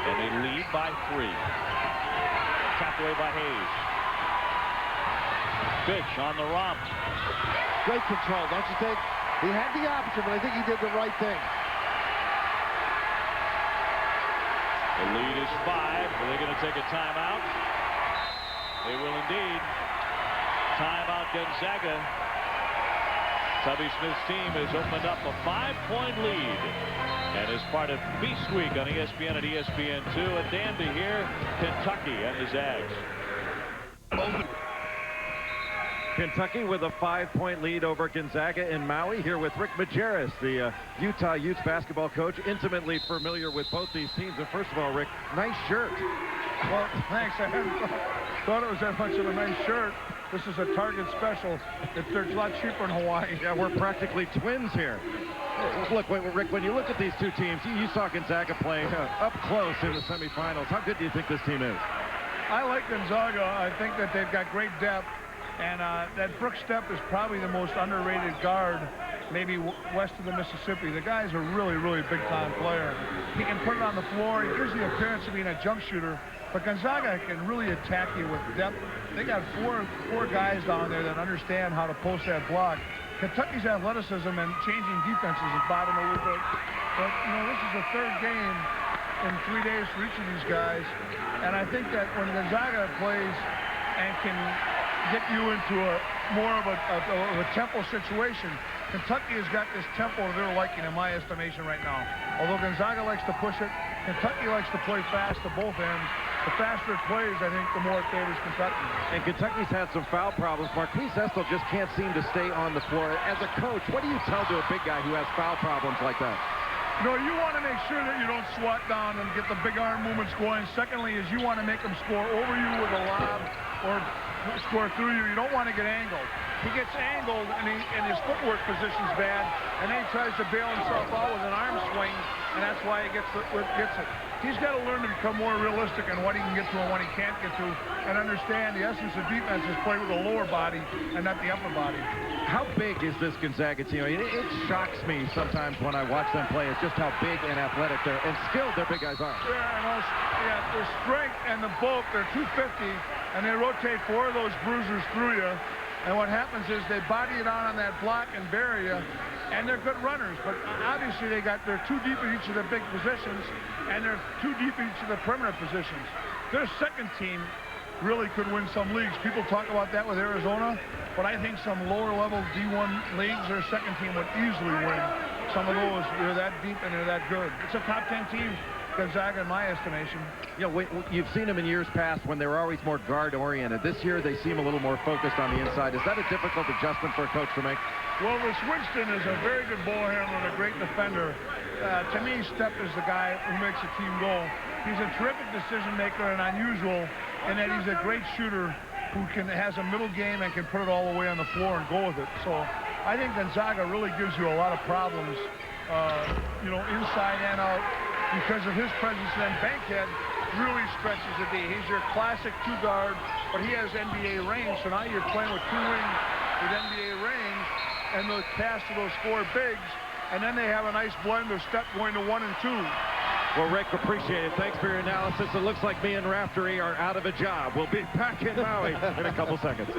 And they lead by 3. Tapped away by Hayes. Finch on the romp. Great control, don't you think? He had the option, but I think he did the right thing. The lead is 5. Are they going to take a timeout? They will indeed. Timeout Gonzaga. Tubby Smith's team has opened up a 5-point lead. And as part of Feast Week on ESPN and ESPN2, a dandy here, Kentucky and his Zags. Kentucky with a 5-point lead over Gonzaga in Maui. Here with Rick Majerus, the Utah Utes basketball coach, intimately familiar with both these teams. And first of all, Rick, nice shirt. Well, thanks. I hadn't thought it was that much of a nice shirt. This is a Target special. They're a lot cheaper in Hawaii. Yeah, we're practically twins here. Look, Rick, when you look at these two teams, you saw Gonzaga playing up close in the semifinals. How good do you think this team is? I like Gonzaga. I think that they've got great depth. And that Brooks Stepp is probably the most underrated guard, maybe west of the Mississippi. The guy's a really, really big-time player. He can put it on the floor. He gives the appearance of being a jump shooter. But Gonzaga can really attack you with depth. They got four guys down there that understand how to post that block. Kentucky's athleticism and changing defenses has bothered them a little bit. But, you know, this is the third game in 3 days for each of these guys. And I think that when Gonzaga plays and can get you into more of a tempo situation, Kentucky has got this tempo to their liking, in my estimation, right now. Although Gonzaga likes to push it, Kentucky likes to play fast to both ends. The faster it plays, I think, the more it favors Kentucky. And Kentucky's had some foul problems. Marquise Estel just can't seem to stay on the floor. As a coach, what do you tell to a big guy who has foul problems like that? You know, you want to make sure that you don't swat down and get the big arm movements going. Secondly, is you want to make them score over you with a lob or score through you. You don't want to get angled. He gets angled, and his footwork position's bad, and then he tries to bail himself out with an arm swing, and that's why he gets it. He's got to learn to become more realistic in what he can get to and what he can't get to, and understand the essence of defense is play with the lower body and not the upper body. How big is this Gonzaga team? I mean, it shocks me sometimes when I watch them play. It's just how big and athletic and skilled their big guys are. Yeah, their strength and the bulk, they're 250, and they rotate 4 of those bruisers through you. And what happens is they body it on that block and bury you, and they're good runners. But obviously they're too deep in each of their big positions, and they're too deep in each of the perimeter positions. Their second team really could win some leagues. People talk about that with Arizona, but I think some lower-level D1 leagues, their second team would easily win some of those. They're that deep and they're that good. It's a top 10 team. Gonzaga, in my estimation. You know, you've seen them in years past when they were always more guard-oriented. This year, they seem a little more focused on the inside. Is that a difficult adjustment for a coach to make? Well, Rich Winston is a very good ball handler and a great defender. To me, Stepp is the guy who makes the team go. He's a terrific decision maker and unusual in that he's a great shooter who has a middle game and can put it all the way on the floor and go with it. So I think Gonzaga really gives you a lot of problems, you know, inside and out, because of his presence. And then Bankhead really stretches the D. He's your classic 2-guard, but he has NBA range. So now you're playing with 2 wings with NBA range, and the cast of those 4 bigs and then they have a nice blend of step going to 1 and 2. Well, Rick, appreciate it. Thanks for your analysis. It looks like me and Raftery are out of a job. We'll be back in Maui in a couple seconds.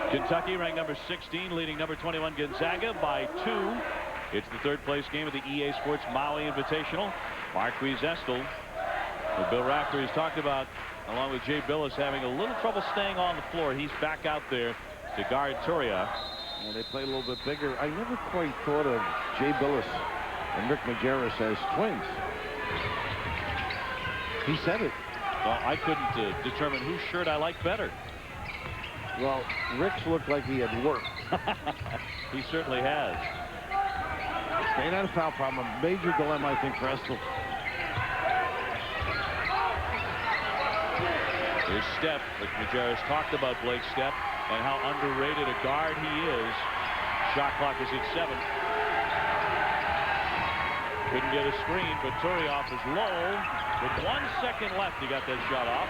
Kentucky ranked number 16, leading number 21 Gonzaga by 2. It's the third place game of the EA Sports Maui Invitational. Marquise Estel, who Bill Raftery has talked about, along with Jay Billis, having a little trouble staying on the floor. He's back out there to guard Turiaf. And they play a little bit bigger. I never quite thought of Jay Billis and Rick Majerus as twins. He said it. Well, I couldn't determine whose shirt I liked better. Well, Rick's looked like he had worked. He certainly has. Staying out of foul problem. A major dilemma, I think, for Estel. Here's Stepp. Rick Majerus talked about Blake Stepp and how underrated a guard he is. Shot clock is at 7. Couldn't get a screen, but Turiaf is low. With 1 second left, he got that shot off.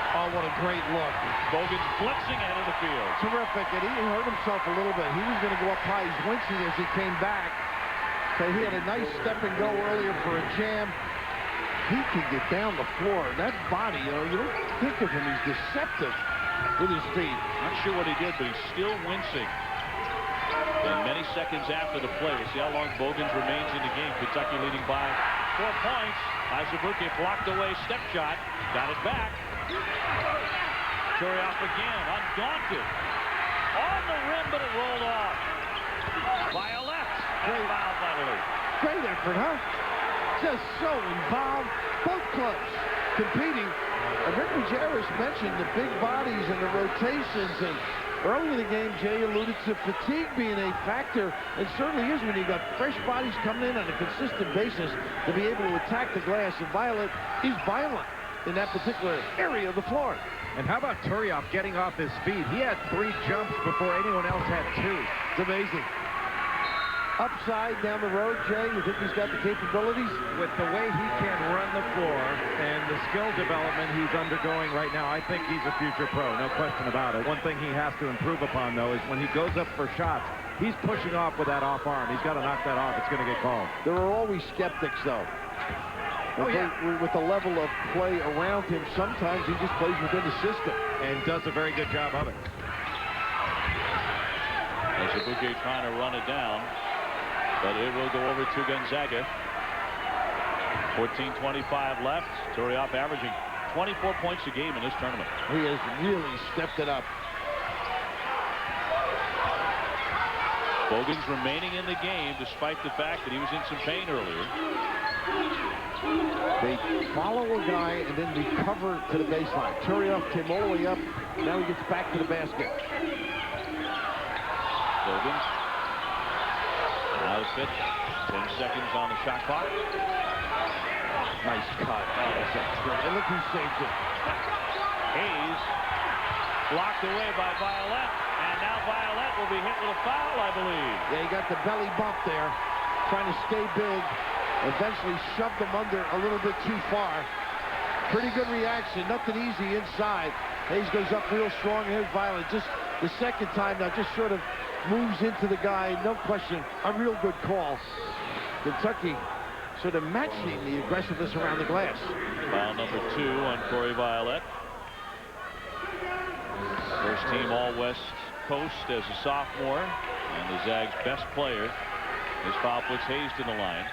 Oh, what a great look. Bogan's blitzing out of the field. Terrific, and he hurt himself a little bit. He was going to go up high. He's wincing as he came back. So he had a nice step and go earlier for a jam. He can get down the floor. That body, you know, you don't think of him. He's deceptive with his feet. Not sure what he did, but he's still wincing. And many seconds after the play, we'll see how long Bogans remains in the game. Kentucky leading by 4 points. Izabuke blocked away, step shot, got it back. Turiaf again, undaunted. On the rim, but it rolled off. Violet, and foul finally. Great effort, huh? Just so involved. Both clubs competing. And Rick Majerus mentioned the big bodies and the rotations, and early in the game, Jay alluded to fatigue being a factor. It certainly is when you got fresh bodies coming in on a consistent basis to be able to attack the glass. And Violet is violent in that particular area of the floor. And how about Turiaf getting off his feet? He had 3 jumps before anyone else had 2. It's amazing. Upside down the road, Jay, you think he's got the capabilities? With the way he can run the floor and the skill development he's undergoing right now, I think he's a future pro, no question about it. One thing he has to improve upon, though, is when he goes up for shots, he's pushing off with that off arm. He's got to knock that off. It's going to get called. There are always skeptics, though. With the level of play around him, sometimes he just plays within the system. And does a very good job of it. Izabuke trying to run it down, but it will go over to Gonzaga. 14:25 left. Turiaf averaging 24 points a game in this tournament. He has really stepped it up. Bogans remaining in the game despite the fact that he was in some pain earlier. They follow a guy and then recover to the baseline. Turiaf came all the way up. Now he gets back to the basket. Bogans out of pitch. 10 seconds on the shot clock. Nice cut. Oh, that's great. And look who saved it. Hayes blocked away by Violet. And now Violet will be hit with a foul, I believe. Yeah, he got the belly bump there. Trying to stay big. Eventually shoved him under a little bit too far. Pretty good reaction. Nothing easy inside. Hayes goes up real strong. Here's Violet. Just the second time now, just sort of moves into the guy. No question. A real good call. Kentucky sort of matching the aggressiveness around the glass. Foul number 2 on Corey Violet. First team All-West Coast as a sophomore. And the Zags' best player. His foul puts Hayes to the line.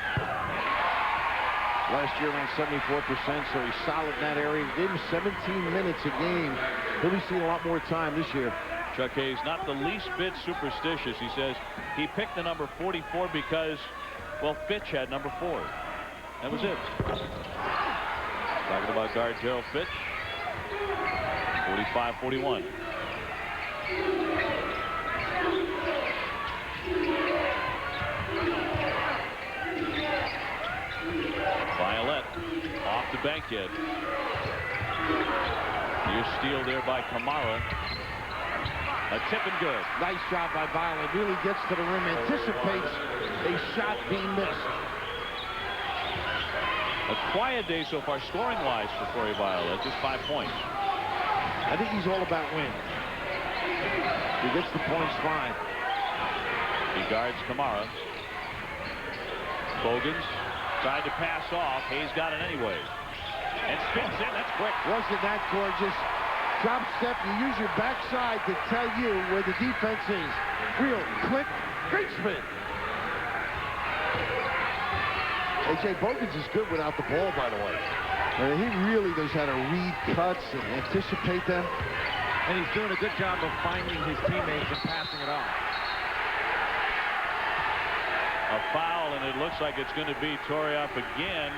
Last year around 74%, so he's solid in that area. Gave him 17 minutes a game. He'll be seeing a lot more time this year. Chuck Hayes, not the least bit superstitious. He says he picked the number 44 because, well, Fitch had number 4. That was it. Talking about guard Gerald Fitch. 45-41. Violet off the bank yet. Near steal there by Kamara. A tip and good. Nice job by Violet. Really gets to the rim. Anticipates a shot being missed. A quiet day so far scoring-wise for Corey Violet. Just 5 points. I think he's all about win. He gets the points fine. He guards Kamara. Bogans tried to pass off. Hayes got it anyway. And spins in. That's quick. Wasn't that gorgeous? Drop step. You use your backside to tell you where the defense is. Real quick, great spin. A.J. Bogans is good without the ball, by the way. He really knows how to read cuts and anticipate them. And he's doing a good job of finding his teammates and passing it off. A foul, and it looks like it's going to be tore up again.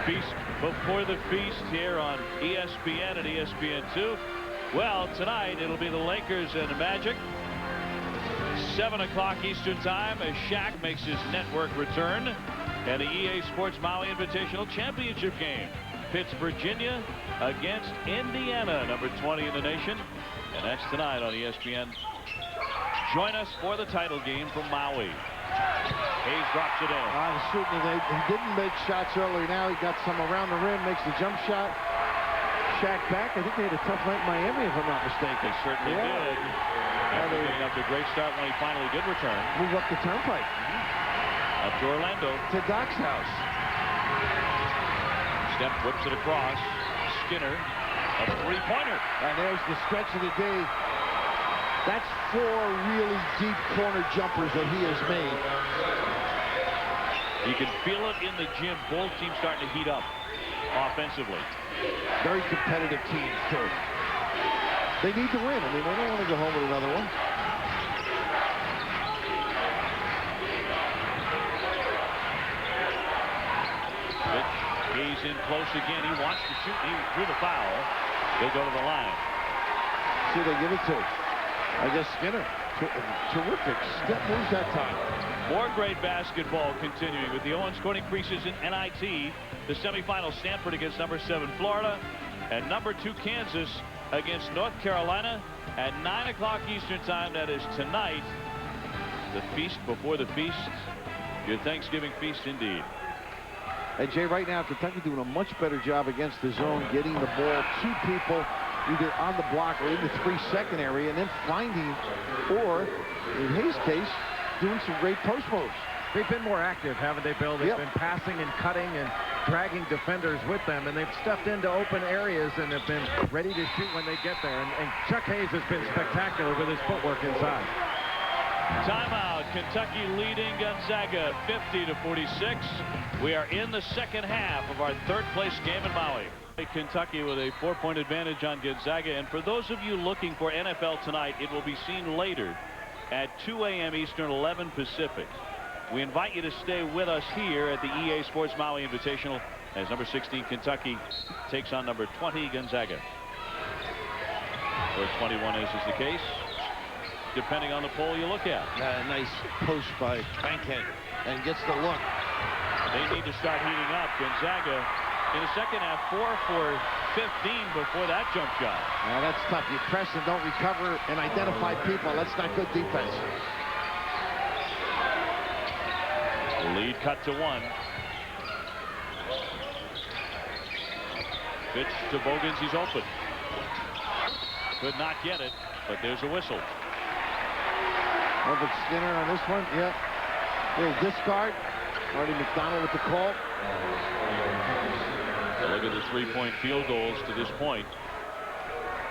Feast before the feast here on ESPN and ESPN2. Well, tonight it'll be the Lakers and the Magic. 7 o'clock Eastern time as Shaq makes his network return. And the EA Sports Maui Invitational Championship game. Pits Virginia against Indiana, number 20 in the nation. And that's tonight on ESPN. Join us for the title game from Maui. Hayes drops it in. Shooting, he didn't make shots earlier. Now he got some around the rim, makes the jump shot. Shaq back. I think they had a tough night in Miami, if I'm not mistaken. They certainly did. After getting up to a great start when he finally did return. Move up the turnpike. Up to Orlando. To Doc's house. Step whips it across. Skinner, a three-pointer. And there's the stretch of the day. That's 4 really deep corner jumpers that he has made. You can feel it in the gym. Both teams starting to heat up offensively. Very competitive teams, too. They need to win. I mean, they don't want to go home with another one. He's in close again. He wants to shoot. He drew the foul. They'll go to the line. See, they give it to him. I guess Skinner. Terrific step moves that time. More great basketball continuing with the Owens Corning creases in NIT. The semifinal, Stanford against number 7 Florida and number 2 Kansas against North Carolina at 9 o'clock Eastern time. That is tonight. The feast before the feast. Your Thanksgiving feast indeed. And Jay, right now Kentucky doing a much better job against the zone, getting the ball to people either on the block or in the 3-second area, and then finding, or in his case, doing some great post moves. They've been more active, haven't they, Bill? They've been passing and cutting and dragging defenders with them, and they've stepped into open areas and have been ready to shoot when they get there. And Chuck Hayes has been spectacular with his footwork inside. Timeout. Kentucky leading Gonzaga 50-46. We are in the second half of our third-place game in Maui. Kentucky with a 4-point advantage on Gonzaga. And for those of you looking for NFL tonight, it will be seen later at 2 a.m. Eastern, 11 Pacific. We invite you to stay with us here at the EA Sports Maui Invitational as number 16 Kentucky takes on number 20 Gonzaga. Where 21 is the case, depending on the poll you look at. Nice post by Bankhead and gets the look. They need to start heating up. Gonzaga in the second half 4 for 15 before that jump shot. Now that's tough. You press and don't recover and identify people. That's not good defense. The lead cut to 1. Pitch to Bogans. He's open. Could not get it, but there's a whistle. Over Skinner on this one. Yep. Little discard. Marty McDonald with the call. Look at the 3-point field goals to this point.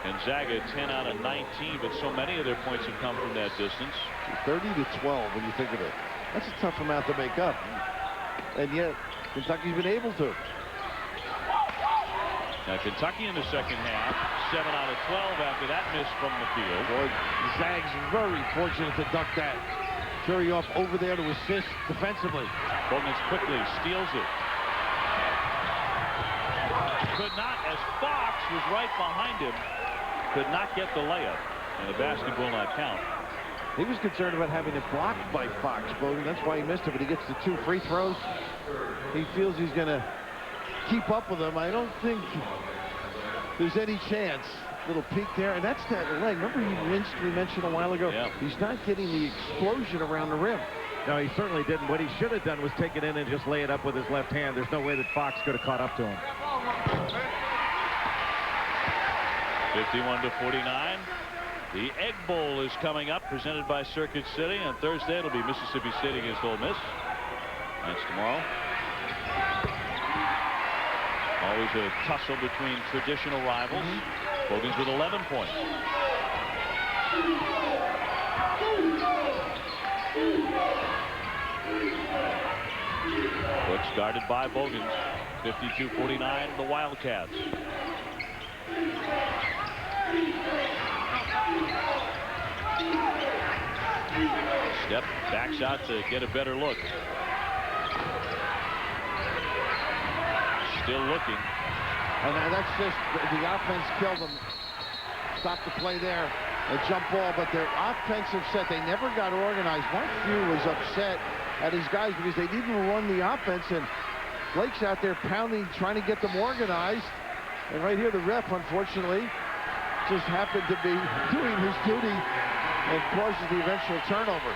Gonzaga 10 out of 19, but so many of their points have come from that distance. 30-12 when you think of it. That's a tough amount to make up. And yet, Kentucky's been able to. Now, Kentucky in the second half, 7 out of 12 after that miss from the field. Boy, Zags very fortunate to duck that. Turioff over there to assist defensively. Bogans quickly steals it. Could not, as Fox was right behind him, could not get the layup. And the basket will not count. He was concerned about having it blocked by Fox, Bogan. That's why he missed it, but he gets the 2 free throws. He feels he's going to keep up with them. I don't think there's any chance. Little peek there, and that's that leg. Remember he winced, we mentioned a while ago? Yeah. He's not getting the explosion around the rim. No, he certainly didn't. What he should have done was take it in and just lay it up with his left hand. There's no way that Fox could have caught up to him. 51-49. The Egg Bowl is coming up, presented by Circuit City. On Thursday, it'll be Mississippi State against Ole Miss. That's tomorrow. Always a tussle between traditional rivals. Bogans with 11 points. Brooks guarded by Bogans. 52-49, the Wildcats. Step backs out to get a better look. Still looking. And that's just the offense killed them. Stop the play there. A jump ball, but their offensive set, they never got organized. Mark Few was upset at his guys because they didn't run the offense, and Blake's out there pounding, trying to get them organized. And right here, the ref, unfortunately, just happened to be doing his duty and causes the eventual turnover.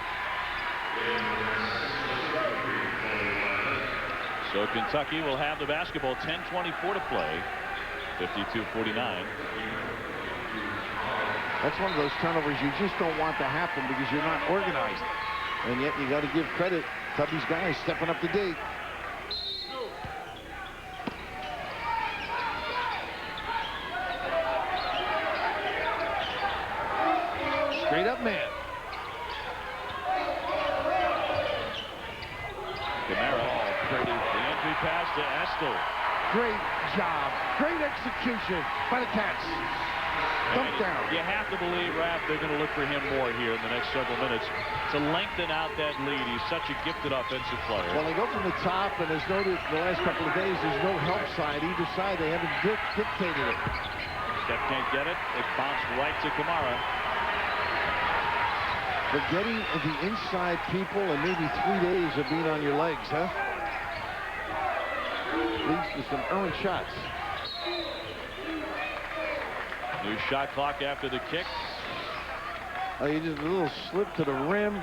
So Kentucky will have the basketball. 10:24 to play. 52-49. That's one of those turnovers you just don't want to happen because you're not organized. And yet you got to give credit to these guys stepping up to date. Straight up man. The entry pass to Estel. Great job. Great execution by the Cats. Dump down. You have to believe, Raph, they're going to look for him more here in the next several minutes to lengthen out that lead. He's such a gifted offensive player. Well, they go from the top, and as noted the last couple of days, there's no help side. Either side, they haven't dictated it. Steph can't get it. It bounced right to Kamara. Forgetting the inside people and maybe 3 days of being on your legs, huh? Leads to some earned shots. New shot clock after the kick. Oh, you just a little slip to the rim,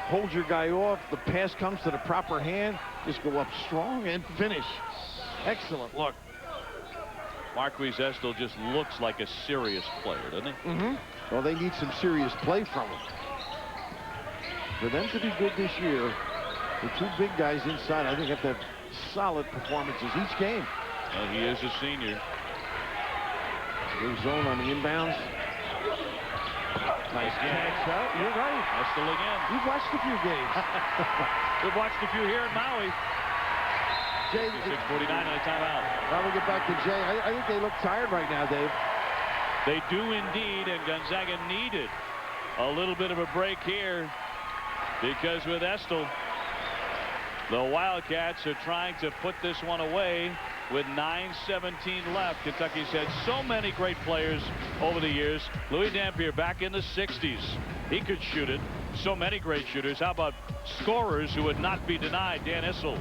hold your guy off. The pass comes to the proper hand. Just go up strong and finish. Excellent look. Marquise Estel just looks like a serious player, doesn't he? Well, they need some serious play from him. For them to be good this year, the two big guys inside, I think, have to have solid performances each game. Well, he is a senior. Good zone on the inbounds. Nice catch. You're right. Estel again. You've watched a few games. We've watched a few here in Maui. Jay, 6:49 on a timeout. Now we get back to Jay. I think they look tired right now, Dave. They do indeed, and Gonzaga needed a little bit of a break here because with Estel, the Wildcats are trying to put this one away with 9:17 left. Kentucky's had so many great players over the years. Louis Dampier back in the 60s. He could shoot it. So many great shooters. How about scorers who would not be denied? Dan Issel.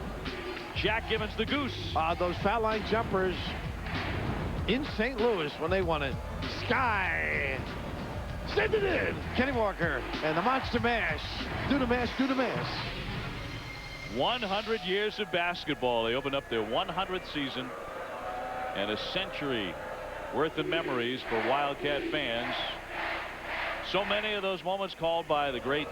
Jack Gibbons, the Goose. Those foul line jumpers in St. Louis when they won it. Sky. Send it in. Kenny Walker and the Monster Mash. Do the mash, do the mash. 100 years of basketball. They opened up their 100th season and a century worth of memories for Wildcat fans. So many of those moments called by the great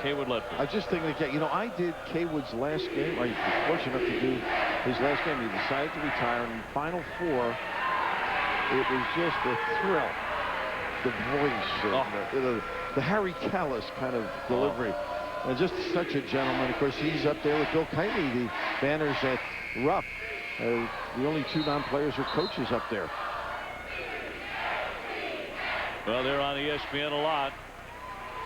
Kaywood Ledford. I just think that, you know, I did Kaywood's last game. I was fortunate enough to do his last game. He decided to retire, and in the Final Four, it was just a thrill. The voice, and the Harry Callis kind of delivery. And just such a gentleman. Of course, he's up there with Bill Kitely, the banners at Rupp. The only two non-players are coaches up there. Well, they're on ESPN a lot.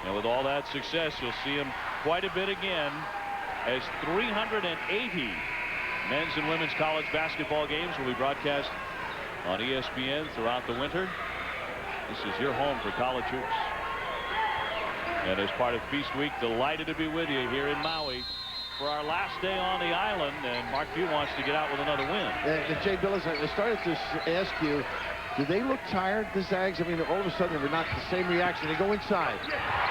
And with all that success, you'll see him quite a bit again as 380 men's and women's college basketball games will be broadcast on ESPN throughout the winter. This is your home for college hoops. And as part of Feast Week, delighted to be with you here in Maui for our last day on the island. And Mark Few wants to get out with another win. Jay Billis, I started to ask you, Do they look tired, the Zags? I mean, all of a sudden, they're not the same reaction. They go inside.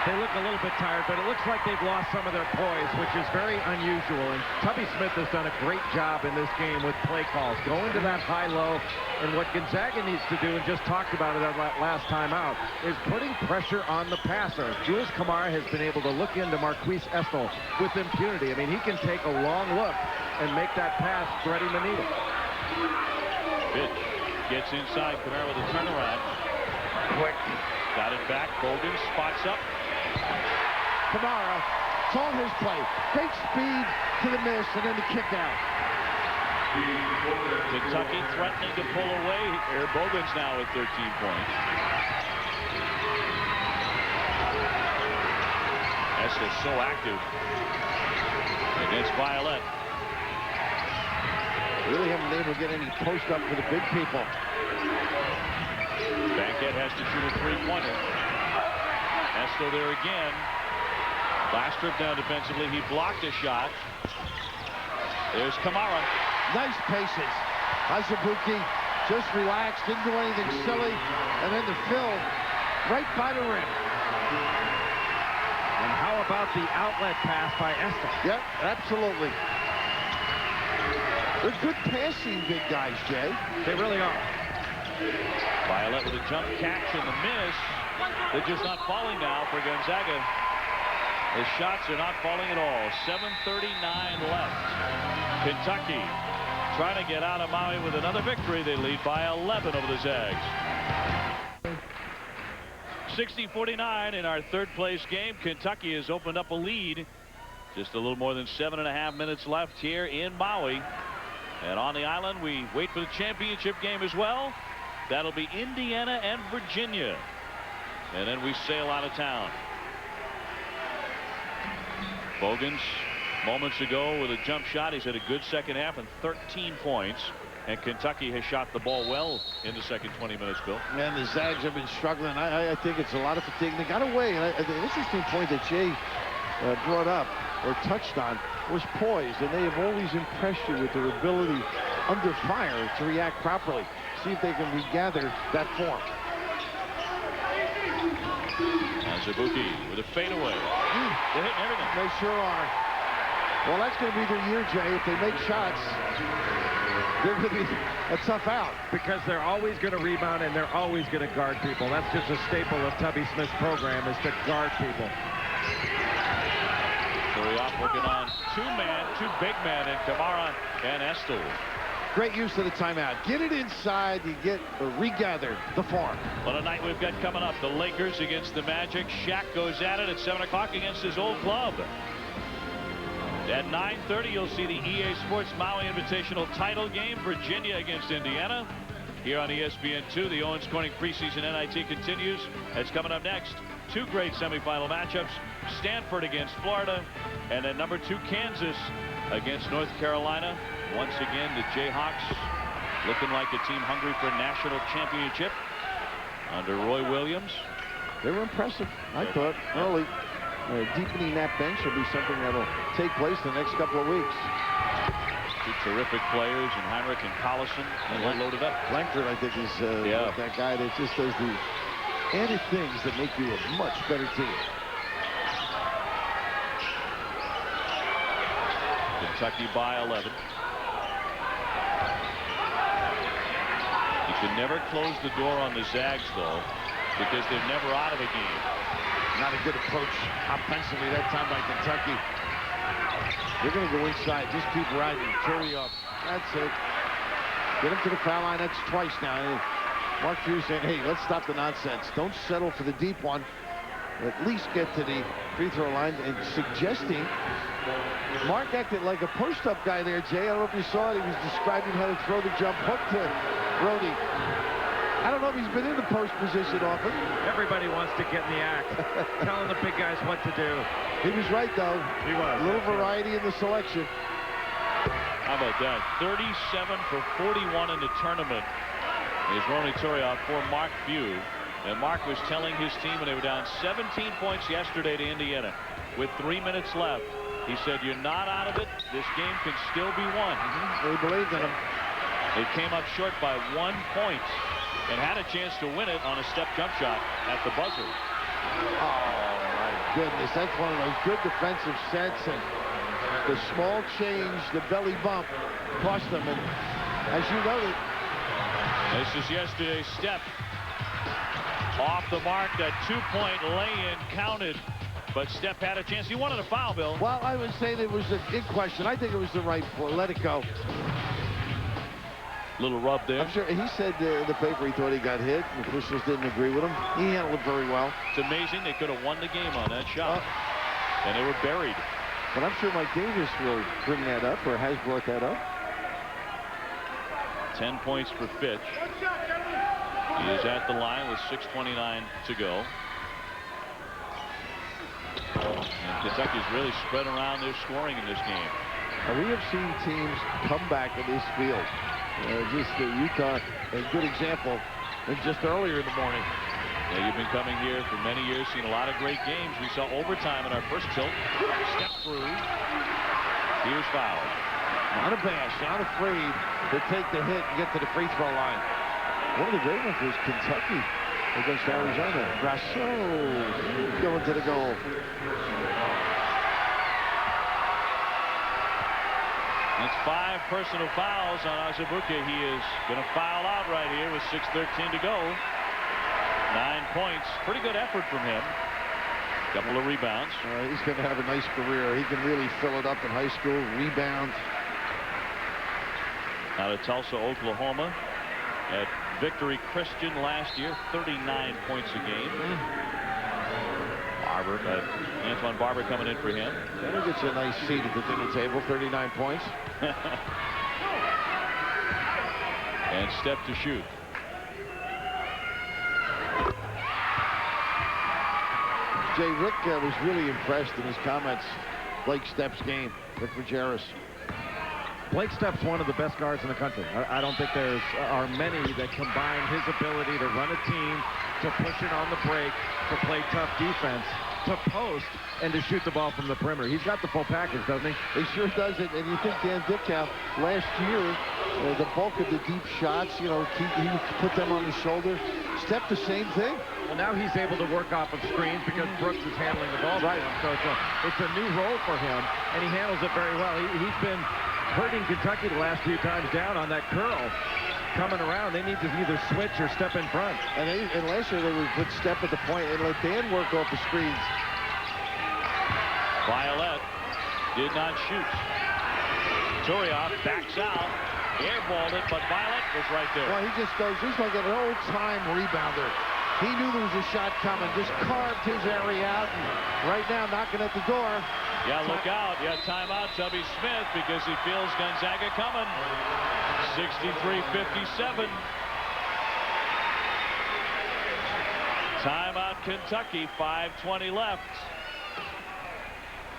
They look a little bit tired, but it looks like they've lost some of their poise, which is very unusual. And Tubby Smith has done a great job in this game with play calls. Going to that high-low, and what Gonzaga needs to do, and just talked about it last time out, is putting pressure on the passer. Jules Kamara has been able to look into Marquise Estel with impunity. I mean, he can take a long look and make that pass threading the needle. Pitch gets inside. Kamara with a turnaround. Quick. Got it back. Bogan spots up. Kamara, it's all his play. Great speed to the miss and then the kick out. Kentucky threatening to pull away. Here, Bogan's now with 13 points. Estel's so active against Violet. Really haven't been able to get any post up for the big people. Bankett has to shoot a three-pointer. Estel there again. Last trip down defensively, he blocked a shot. There's Kamara. Nice paces. Azubuike just relaxed, didn't do anything silly, and then the fill right by the rim. And how about the outlet pass by Estel? Yep, absolutely. They're good passing big guys, Jay. They really are. Violet with a jump catch and the miss. They're just not falling now for Gonzaga. The shots are not falling at all. 7:39 left. Kentucky trying to get out of Maui with another victory. They lead by 11 over the Zags. 60-49 in our third place game. Kentucky has opened up a lead. Just a little more than 7.5 minutes left here in Maui. And on the island, we wait for the championship game as well. That'll be Indiana and Virginia. And then we sail out of town. Bogans moments ago with a jump shot. He's had a good second half and 13 points. And Kentucky has shot the ball well in the second 20 minutes, Bill. Man, the Zags have been struggling. I think it's a lot of fatigue. They got away. And the interesting point that Jay brought up or touched on was poise, and they have always impressed you with their ability under fire to react properly. See if they can regather that form. Azubuike with a fadeaway. They're hitting everything. They sure are. Well, that's going to be their year, Jay. If they make shots, they're going to be a tough out. Because they're always going to rebound and they're always going to guard people. That's just a staple of Tubby Smith's program, is to guard people. Off working on two big men, and Kamara and Estel. Great use of the timeout. Get it inside, you get regather the form. What a night we've got coming up. The Lakers against the Magic. Shaq goes at it at 7 o'clock against his old club. At 9:30, you'll see the EA Sports Maui Invitational title game, Virginia against Indiana. Here on ESPN2, the Owens Corning preseason NIT continues. That's coming up next. Two great semifinal matchups. Stanford against Florida, and then number 2 Kansas against North Carolina. Once again, the Jayhawks looking like a team hungry for a national championship under Roy Williams. They were impressive, I thought, early. Deepening that bench will be something that will take place the next couple of weeks. Two terrific players in Heinrich and Collison, and they're loaded up. Langford, I think, is that guy that just does the added things that make you a much better team. Kentucky by 11. You can never close the door on the Zags, though, because they're never out of a game. Not a good approach offensively that time by Kentucky. They're going to go inside. Just keep riding. Carry off. That's it. Get him to the foul line. That's twice now. Mark Few saying, hey, let's stop the nonsense. Don't settle for the deep one. At least get to the free throw line, and suggesting Mark acted like a post-up guy there, Jay. I don't know if you saw it. He was describing how to throw the jump hook to Brody. I don't know if he's been in the post position often. Everybody wants to get in the act, telling the big guys what to do. He was right, though. He was. A little variety in the selection. How about that? 37 for 41 in the tournament is Ronny Turiaf for Mark Few. And Mark was telling his team when they were down 17 points yesterday to Indiana with 3 minutes left. He said, you're not out of it. This game can still be won. They believed in him. They came up short by 1 point. and had a chance to win it on a step jump shot at the buzzer. Oh, my goodness. That's one of those good defensive sets, and the small change, the belly bump, cost them. And as you noted, this is yesterday's step. Off the mark, that two-point lay-in counted. But Steph had a chance. He wanted a foul, Bill. Well, I would say it was in question. I think it was the right play. Let it go. Little rub there. I'm sure he said in the paper he thought he got hit. The officials didn't agree with him. He handled it very well. It's amazing. They could have won the game on that shot. And they were buried. But I'm sure Mike Davis will bring that up, or has brought that up. 10 points for Fitch. He is at the line with 6:29 to go. And Kentucky's really spread around their scoring in this game. And we have seen teams come back in this field. Just Utah, a good example, and just earlier in the morning. Yeah, you've been coming here for many years, seen a lot of great games. We saw overtime in our first tilt. Step through. Here's foul. Not abashed, not afraid to take the hit and get to the free throw line. One of the great ones was Kentucky against Arizona. Grasso going to the goal. That's 5 personal fouls on Azubuike. He is going to foul out right here with 6:13 to go. 9 points. Pretty good effort from him. Couple of rebounds. He's going to have a nice career. He can really fill it up in high school. Rebound. Out of Tulsa, Oklahoma. At Victory Christian last year, 39 points a game. Barber, Antoine Barber coming in for him. That'll get you a nice seat at the dinner table. 39 points. And Step to shoot. Jay, Rick was really impressed in his comments. Blake Stepp's game. Rick Majerus. Blake Stepp's one of the best guards in the country. I don't think there are many that combine his ability to run a team, to push it on the break, to play tough defense, to post, and to shoot the ball from the perimeter. He's got the full package, doesn't he? He sure does it. And you think Dan Dickau last year, the bulk of the deep shots, you know, he put them on his shoulder. Step the same thing. Well, now he's able to work off of screens because Brooks is handling the ball. Right. So it's a new role for him, and he handles it very well. He's been hurting Kentucky the last few times down on that curl. Coming around, they need to either switch or step in front. And last year they would put Step at the point and let Dan work off the screens. Violet did not shoot. Turioff backs out, airballed it, but Violet was right there. Well, he just goes, he's like an old-time rebounder. He knew there was a shot coming, just carved his area out, and right now knocking at the door. Yeah, look out. Yeah, timeout, Tubby Smith, because he feels Gonzaga coming. 63-57. Timeout, Kentucky. 5:20 left.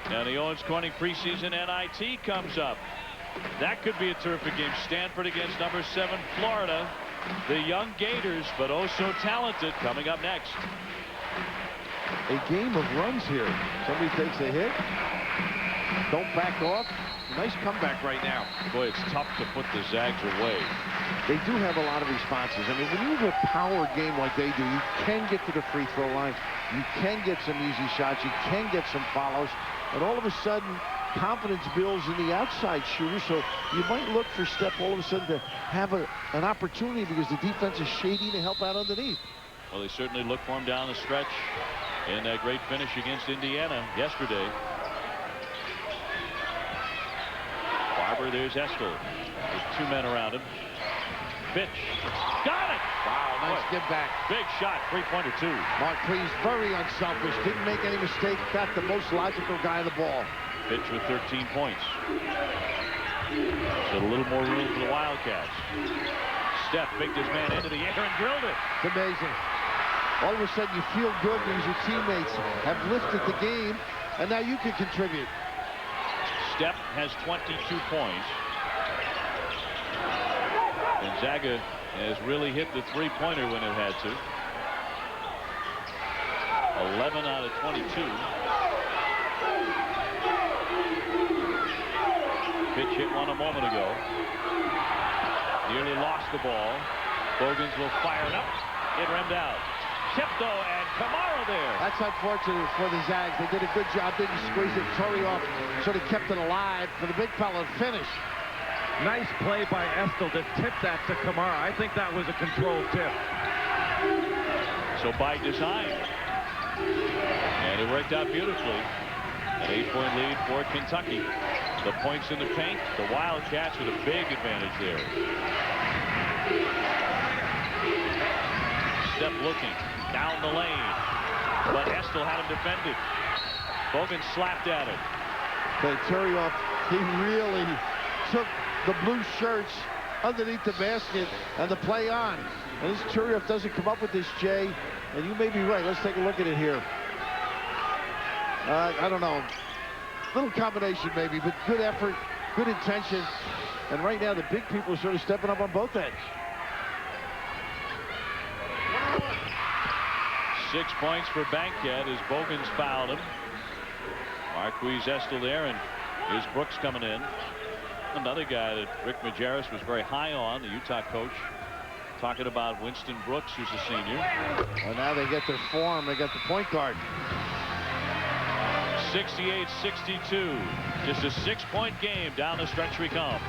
Now the Owens Corning preseason NIT comes up. That could be a terrific game. Stanford against number 7 Florida. The young Gators, but oh so talented, coming up next. A game of runs here. Somebody takes a hit. Don't back off. Nice comeback right now. Boy, it's tough to put the Zags away. They do have a lot of responses. I mean, when you have a power game like they do, you can get to the free throw line. You can get some easy shots. You can get some follows. And all of a sudden, confidence builds in the outside shooter. So you might look for Step all of a sudden to have an opportunity because the defense is shady to help out underneath. Well, they certainly look for him down the stretch in that great finish against Indiana yesterday. Barber, there's Estel with 2 men around him. Fitch. Got it! Wow, nice give back. Big shot, 3-pointer, 2. Mark Cleese, very unselfish. Didn't make any mistake. Got the most logical guy on the ball. Fitch with 13 points. So a little more room for the Wildcats. Steph picked his man into the air and drilled it. It's amazing. All of a sudden you feel good because your teammates have lifted the game, and now you can contribute. Steph has 22 points. Gonzaga has really hit the 3-pointer when it had to. 11 out of 22. Fitch hit one a moment ago. Nearly lost the ball. Bogans will fire it up. It rimmed out. Tipped though, and Kamara there. That's unfortunate for the Zags. They did a good job, didn't squeeze it. Torioff sort of kept it alive for the big fella to finish. Nice play by Estel to tip that to Kamara. I think that was a controlled tip. So by design. And it worked out beautifully. An 8-point lead for Kentucky. The points in the paint. The Wildcats with a big advantage there. Step looking down the lane. But Estel had him defended. Bogan slapped at it. Okay, Torioff, he really took the blue shirts underneath the basket and the play on. And this Torioff doesn't come up with this, Jay. And you may be right. Let's take a look at it here. I don't know. Little combination maybe, but good effort, good intention. And right now the big people are sort of stepping up on both ends. 6 points for Bankhead as Bogans fouled him. Marquise Estel there, and here's Brooks coming in. Another guy that Rick Majerus was very high on, the Utah coach, talking about Winston Brooks, who's a senior. Well, now they get their form. They got the point guard. 68-62. Just a 6-point game. Down the stretch we come.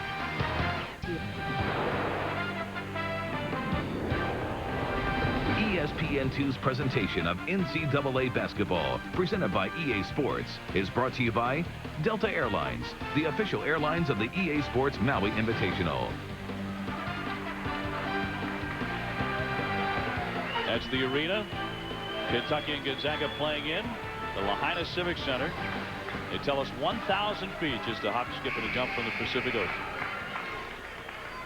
ESPN2's presentation of NCAA basketball, presented by EA Sports, is brought to you by Delta Airlines, the official airlines of the EA Sports Maui Invitational. That's the arena. Kentucky and Gonzaga playing in the Lahaina Civic Center. They tell us 1,000 feet, just a hop, skip, and a jump from the Pacific Ocean.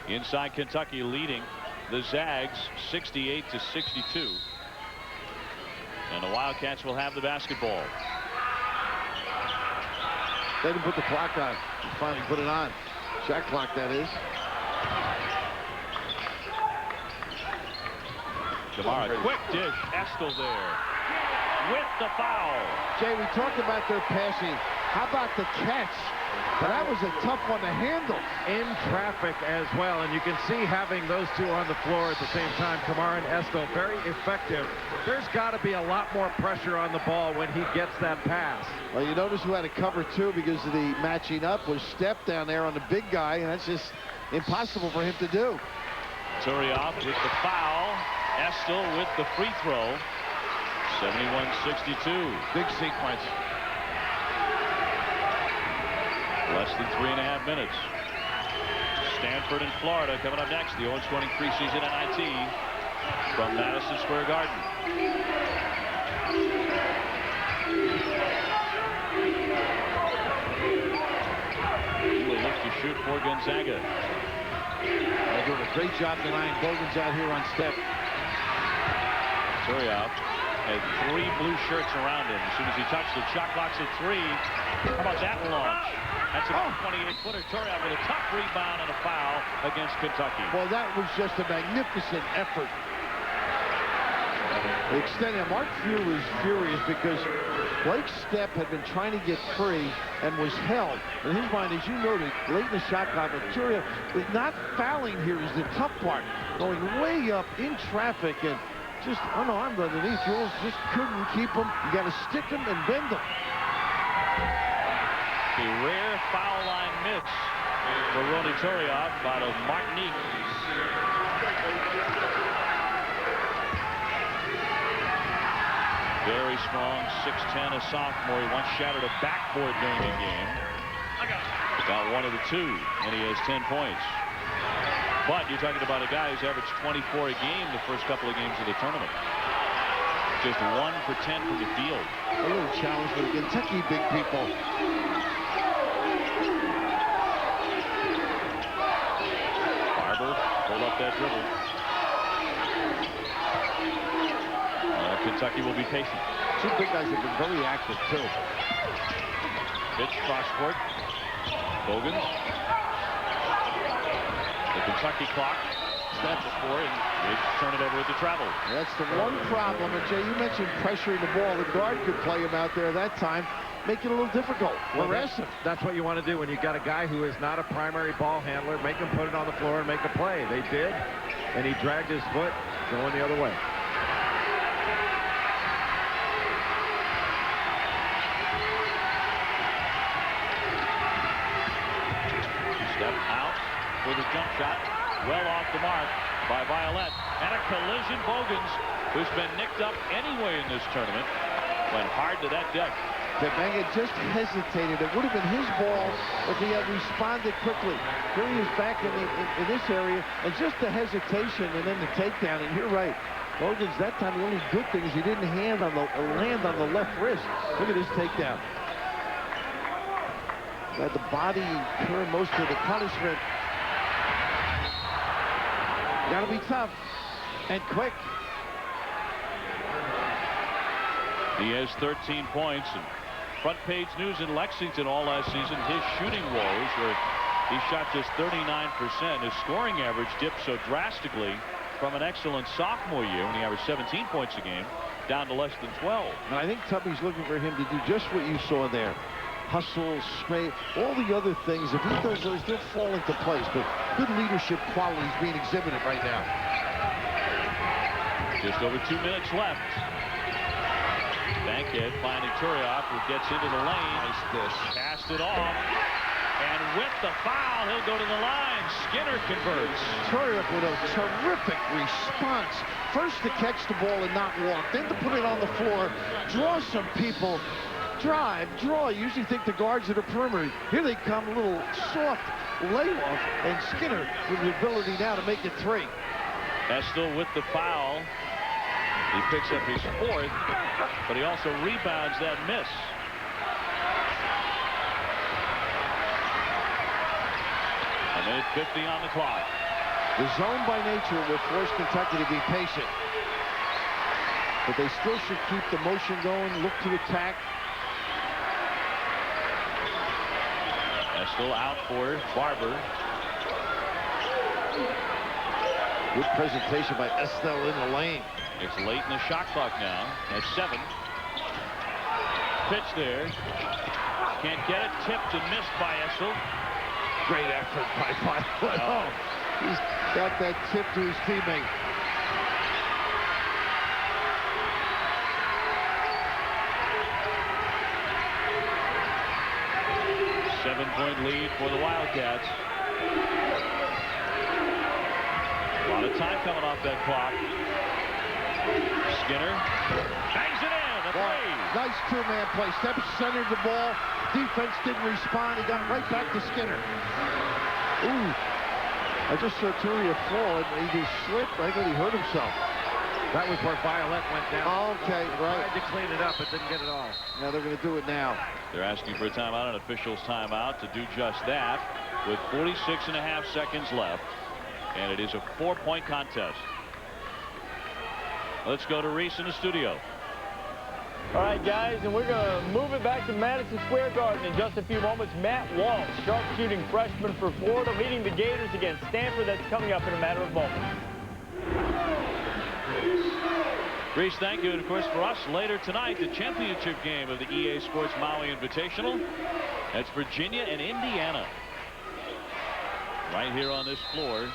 Inside Kentucky leading the Zags 68-62. And the Wildcats will have the basketball. They didn't put the clock on. Finally put it on. Shot clock, that is. Kamara, quick dish. Estel there with the foul. Jay, we talked about their passing. How about the catch? But that was a tough one to handle. In traffic as well, and you can see having those two on the floor at the same time, Kamara and Estel, very effective. There's got to be a lot more pressure on the ball when he gets that pass. Well, you notice who had to cover too because of the matching up was Step down there on the big guy, and that's just impossible for him to do. Torioff with the foul. Estel with the free throw. 71-62. Big sequence. Less than 3.5 minutes. Stanford and Florida coming up next. The Orange County preseason NIT from Madison Square Garden. He will look to shoot for Gonzaga. They're doing a great job tonight. Bogan's out here on Step. Torioff had 3 blue shirts around him. As soon as he touched it, shot clock's at 3. How about that launch? That's about 28-footer. Torioff with a tough rebound and a foul against Kentucky. Well, that was just a magnificent effort. Extended. Mark Few was furious because Blake Step had been trying to get free and was held. In his mind, as you noted, late in the shot clock, Torioff, not fouling here is the tough part. Going way up in traffic and just unarmed underneath. Jules just couldn't keep him. You got to stick him and bend him. The rare foul line miss for Ronny Torioff out of Martinique. Very strong, 6'10", a sophomore. He once shattered a backboard during the game. Got 1 of the 2, and he has 10 points. But you're talking about a guy who's averaged 24 a game the first couple of games of the tournament. Just 1 for 10 from the field. A little challenge for the Kentucky big people. Barber pulled up that dribble. Kentucky will be patient. 2 big guys have been very active, too. Pitch cross court. Bogans. The Kentucky clock stops before, and they turn it over at the travel. That's the one problem. And Jay, you mentioned pressuring the ball. The guard could play him out there that time, make it a little difficult. Well, arrest him. That's what you want to do when you got a guy who is not a primary ball handler. Make him put it on the floor and make a play. They did. and he dragged his foot going the other way. Step out for the jump shot. Well off the mark by Violet. And a collision. Bogans, who's been nicked up anyway in this tournament, went hard to that deck. Banga just hesitated. It would have been his ball if he had responded quickly. Here he is back in this area, and just the hesitation and then the takedown. And you're right, Bogans, that time the only good thing is he didn't land on the left wrist. Look at his takedown. Had the body incur most of the punishment. Got to be tough and quick. He has 13 points. And front page news in Lexington all last season. His shooting woes, where he shot just 39%. His scoring average dipped so drastically from an excellent sophomore year when he averaged 17 points a game down to less than 12. And I think Tubby's looking for him to do just what you saw there. Hustle, straight, all the other things. If he does those, they'll fall into place. But good leadership qualities being exhibited right now. Just over 2 minutes left. Bankhead finding Turioff, who gets into the lane. Nice dish. Cast it off. And with the foul, he'll go to the line. Skinner converts. Turioff with a terrific response. First to catch the ball and not walk. Then to put it on the floor. Draw some people. Drive, draw. You usually think the guards are the perimeter. Here they come, a little soft layoff. And Skinner with the ability now to make it 3. Estel with the foul. He picks up his 4th, but he also rebounds that miss. A minute 50 on the clock. The zone by nature will force Kentucky to be patient. But they still should keep the motion going, look to attack. Estel out for Barber. Good presentation by Estel in the lane. It's late in the shot clock now at 7. Pitch there. Can't get it. Tipped and missed by Estel. Great effort by Violet. Oh, he's got that tip to his teammate. Seven-point lead for the Wildcats. A lot of time coming off that clock. Skinner bangs it in. A three. Nice two-man play. Steps centered the ball. Defense didn't respond. He got right back to Skinner. Ooh. I just saw Turia fall, and he just slipped. I thought he hurt himself. That was where Violet went down. Okay, right. Tried to clean it up, but didn't get it all. Now they're going to do it now. They're asking for a timeout, an official's timeout, to do just that with 46.5 seconds left. And it is a 4-point contest. Let's go to Reese in the studio. All right, guys, and we're going to move it back to Madison Square Garden in just a few moments. Matt Walsh, sharpshooting freshman for Florida, leading the Gators against Stanford. That's coming up in a matter of moments. Reese, thank you. And, of course, for us, later tonight, the championship game of the EA Sports Maui Invitational. That's Virginia and Indiana. Right here on this floor.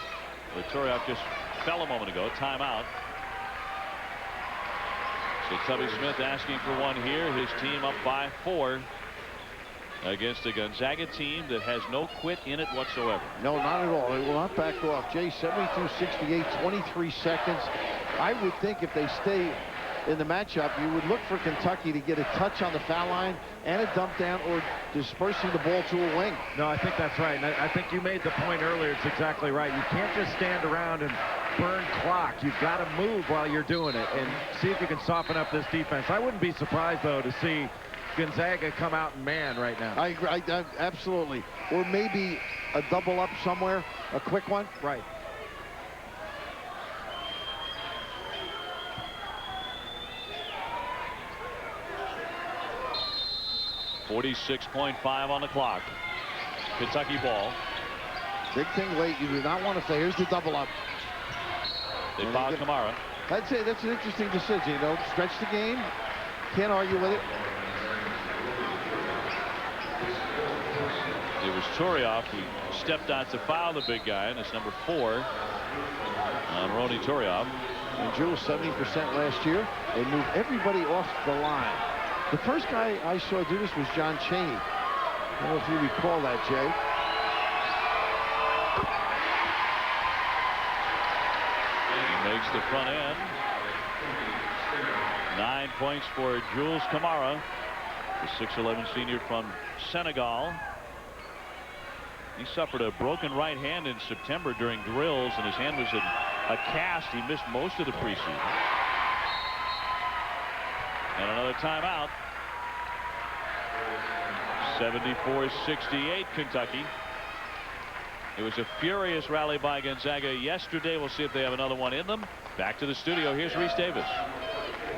Turioff just fell a moment ago. Timeout. So Tubby Smith asking for one here. His team up by 4 against a Gonzaga team that has no quit in it whatsoever. No, not at all. They will not back off. Jay, 72-68, 23 seconds. I would think if they stay in the matchup, you would look for Kentucky to get a touch on the foul line and a dump down or dispersing the ball to a wing. No, I think that's right. And I think you made the point earlier. It's exactly right. You can't just stand around and burn clock. You've got to move while you're doing it and see if you can soften up this defense. I wouldn't be surprised, though, to see Gonzaga come out and man right now. I agree. Absolutely. Or maybe a double up somewhere, a quick one. Right. .5 on the clock. Kentucky ball. Big thing late. You do not want to say, here's the double up. They foul Kamara. I'd say that's an interesting decision. You know, stretch the game. Can't argue with it. It was Turioff who stepped out to foul the big guy, and it's number 4. on Ronny Turiaf. And Jules, 70% last year. They moved everybody off the line. The first guy I saw do this was John Chaney. I don't know if you recall that, Jay. He makes the front end. 9 points for Jules Kamara, the 6'11" senior from Senegal. He suffered a broken right hand in September during drills, and his hand was in a cast. He missed most of the preseason. And another timeout. 74-68 Kentucky. It was a furious rally by Gonzaga yesterday. We'll see if they have another one in them. Back to the studio. Here's Reese Davis.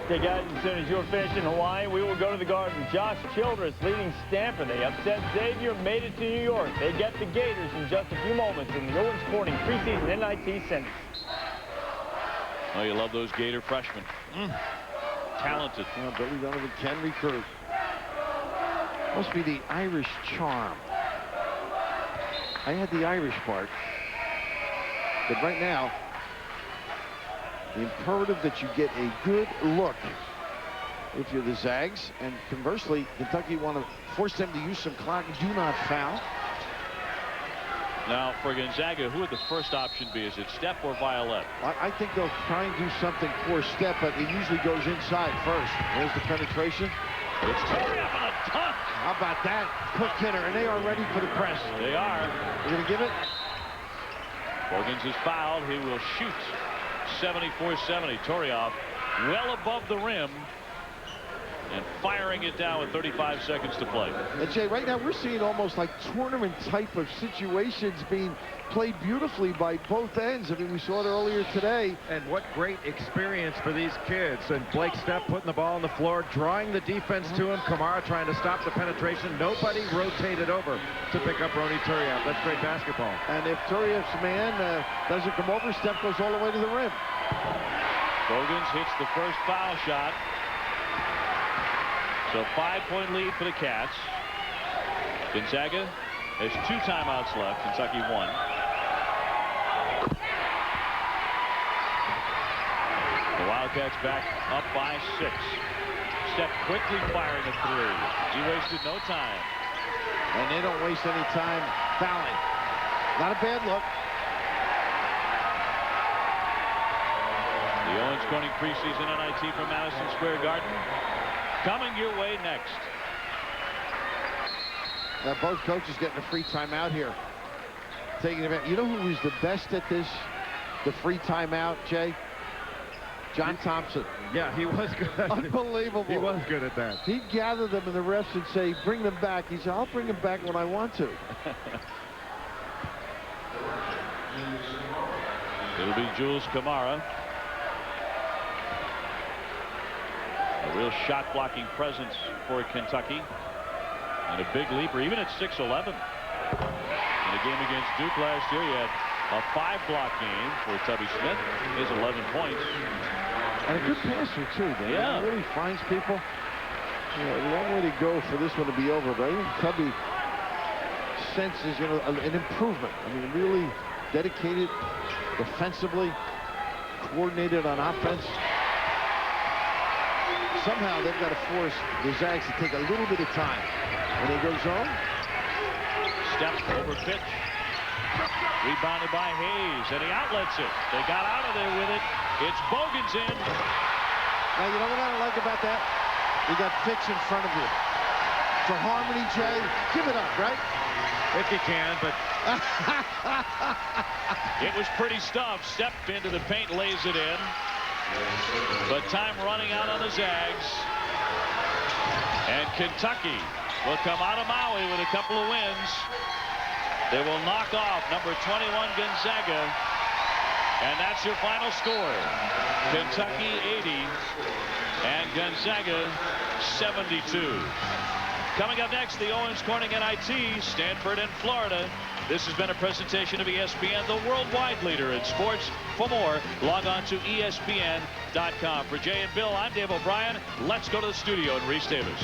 Okay, guys, as soon as you're finished in Hawaii, we will go to the Garden. Josh Childress leading Stanford. They upset Xavier, made it to New York. They get the Gators in just a few moments in the Owens Corning preseason NIT Center. Oh, you love those Gator freshmen. Talented. Well, Billy Donovan can recruit. Must be the Irish charm. I had the Irish part. But right now, the imperative that you get a good look if you're the Zags, and conversely, Kentucky want to force them to use some clock. Do not foul. Now, for Gonzaga, who would the first option be? Is it Step or Violet? I think they'll try and do something for Step, but it usually goes inside first. There's the penetration. It's Turiaf on a dunk. How about that? Quick hitter, and they are ready for the press. They are. You're going to give it? Borgens is fouled. He will shoot. 74-70. Turiaf well above the rim and firing it down with 35 seconds to play. And Jay, right now we're seeing almost like tournament type of situations being played beautifully by both ends. I mean, we saw it earlier today. And what great experience for these kids. And Blake Stepp putting the ball on the floor, drawing the defense to him. Kamara trying to stop the penetration. Nobody rotated over to pick up Ronny Turiaf. That's great basketball. And if Turiaf's man doesn't come over, Stepp goes all the way to the rim. Borgens hits the first foul shot. So 5-point lead for the Cats. Gonzaga has 2 timeouts left. Kentucky 1. The Wildcats back up by 6. Step quickly firing a 3. He wasted no time. And they don't waste any time fouling. Not a bad look. The Owens Corning preseason NIT from Madison Square Garden. Coming your way next. Now both coaches getting a free timeout here. Taking it. You know who was the best at this? The free timeout, Jay? John Thompson. Yeah, he was good. Unbelievable. He was good at that. He'd gather them and the refs would say, bring them back. He said, I'll bring them back when I want to. It'll be Jules Kamara. A real shot-blocking presence for Kentucky. And a big leaper, even at 6'11". In a game against Duke last year, he had a 5-block game for Tubby Smith. His 11 points. And a good passer, too, Dan. Yeah. He really finds people. You know, a long way to go for this one to be over, but I think Tubby senses, you know, an improvement. I mean, really dedicated defensively, coordinated on offense. Somehow they've got to force the Zags to take a little bit of time. When they go zone. Step over pitch. Rebounded by Hayes, and he outlets it. They got out of there with it. It's Borgens in. Now, you know what I like about that? You got Fitch in front of you. For harmony, Jay, give it up, right? If you can, but... It was pretty stuff. Stepped into the paint, lays it in. But time running out on the Zags. And Kentucky will come out of Maui with a couple of wins. They will knock off number 21 Gonzaga. And that's your final score. Kentucky 80 and Gonzaga 72. Coming up next, the Owens Corning NIT, Stanford and Florida. This has been a presentation of ESPN, the worldwide leader in sports. For more, log on to ESPN.com. For Jay and Bill, I'm Dave O'Brien. Let's go to the studio and Reese Davis.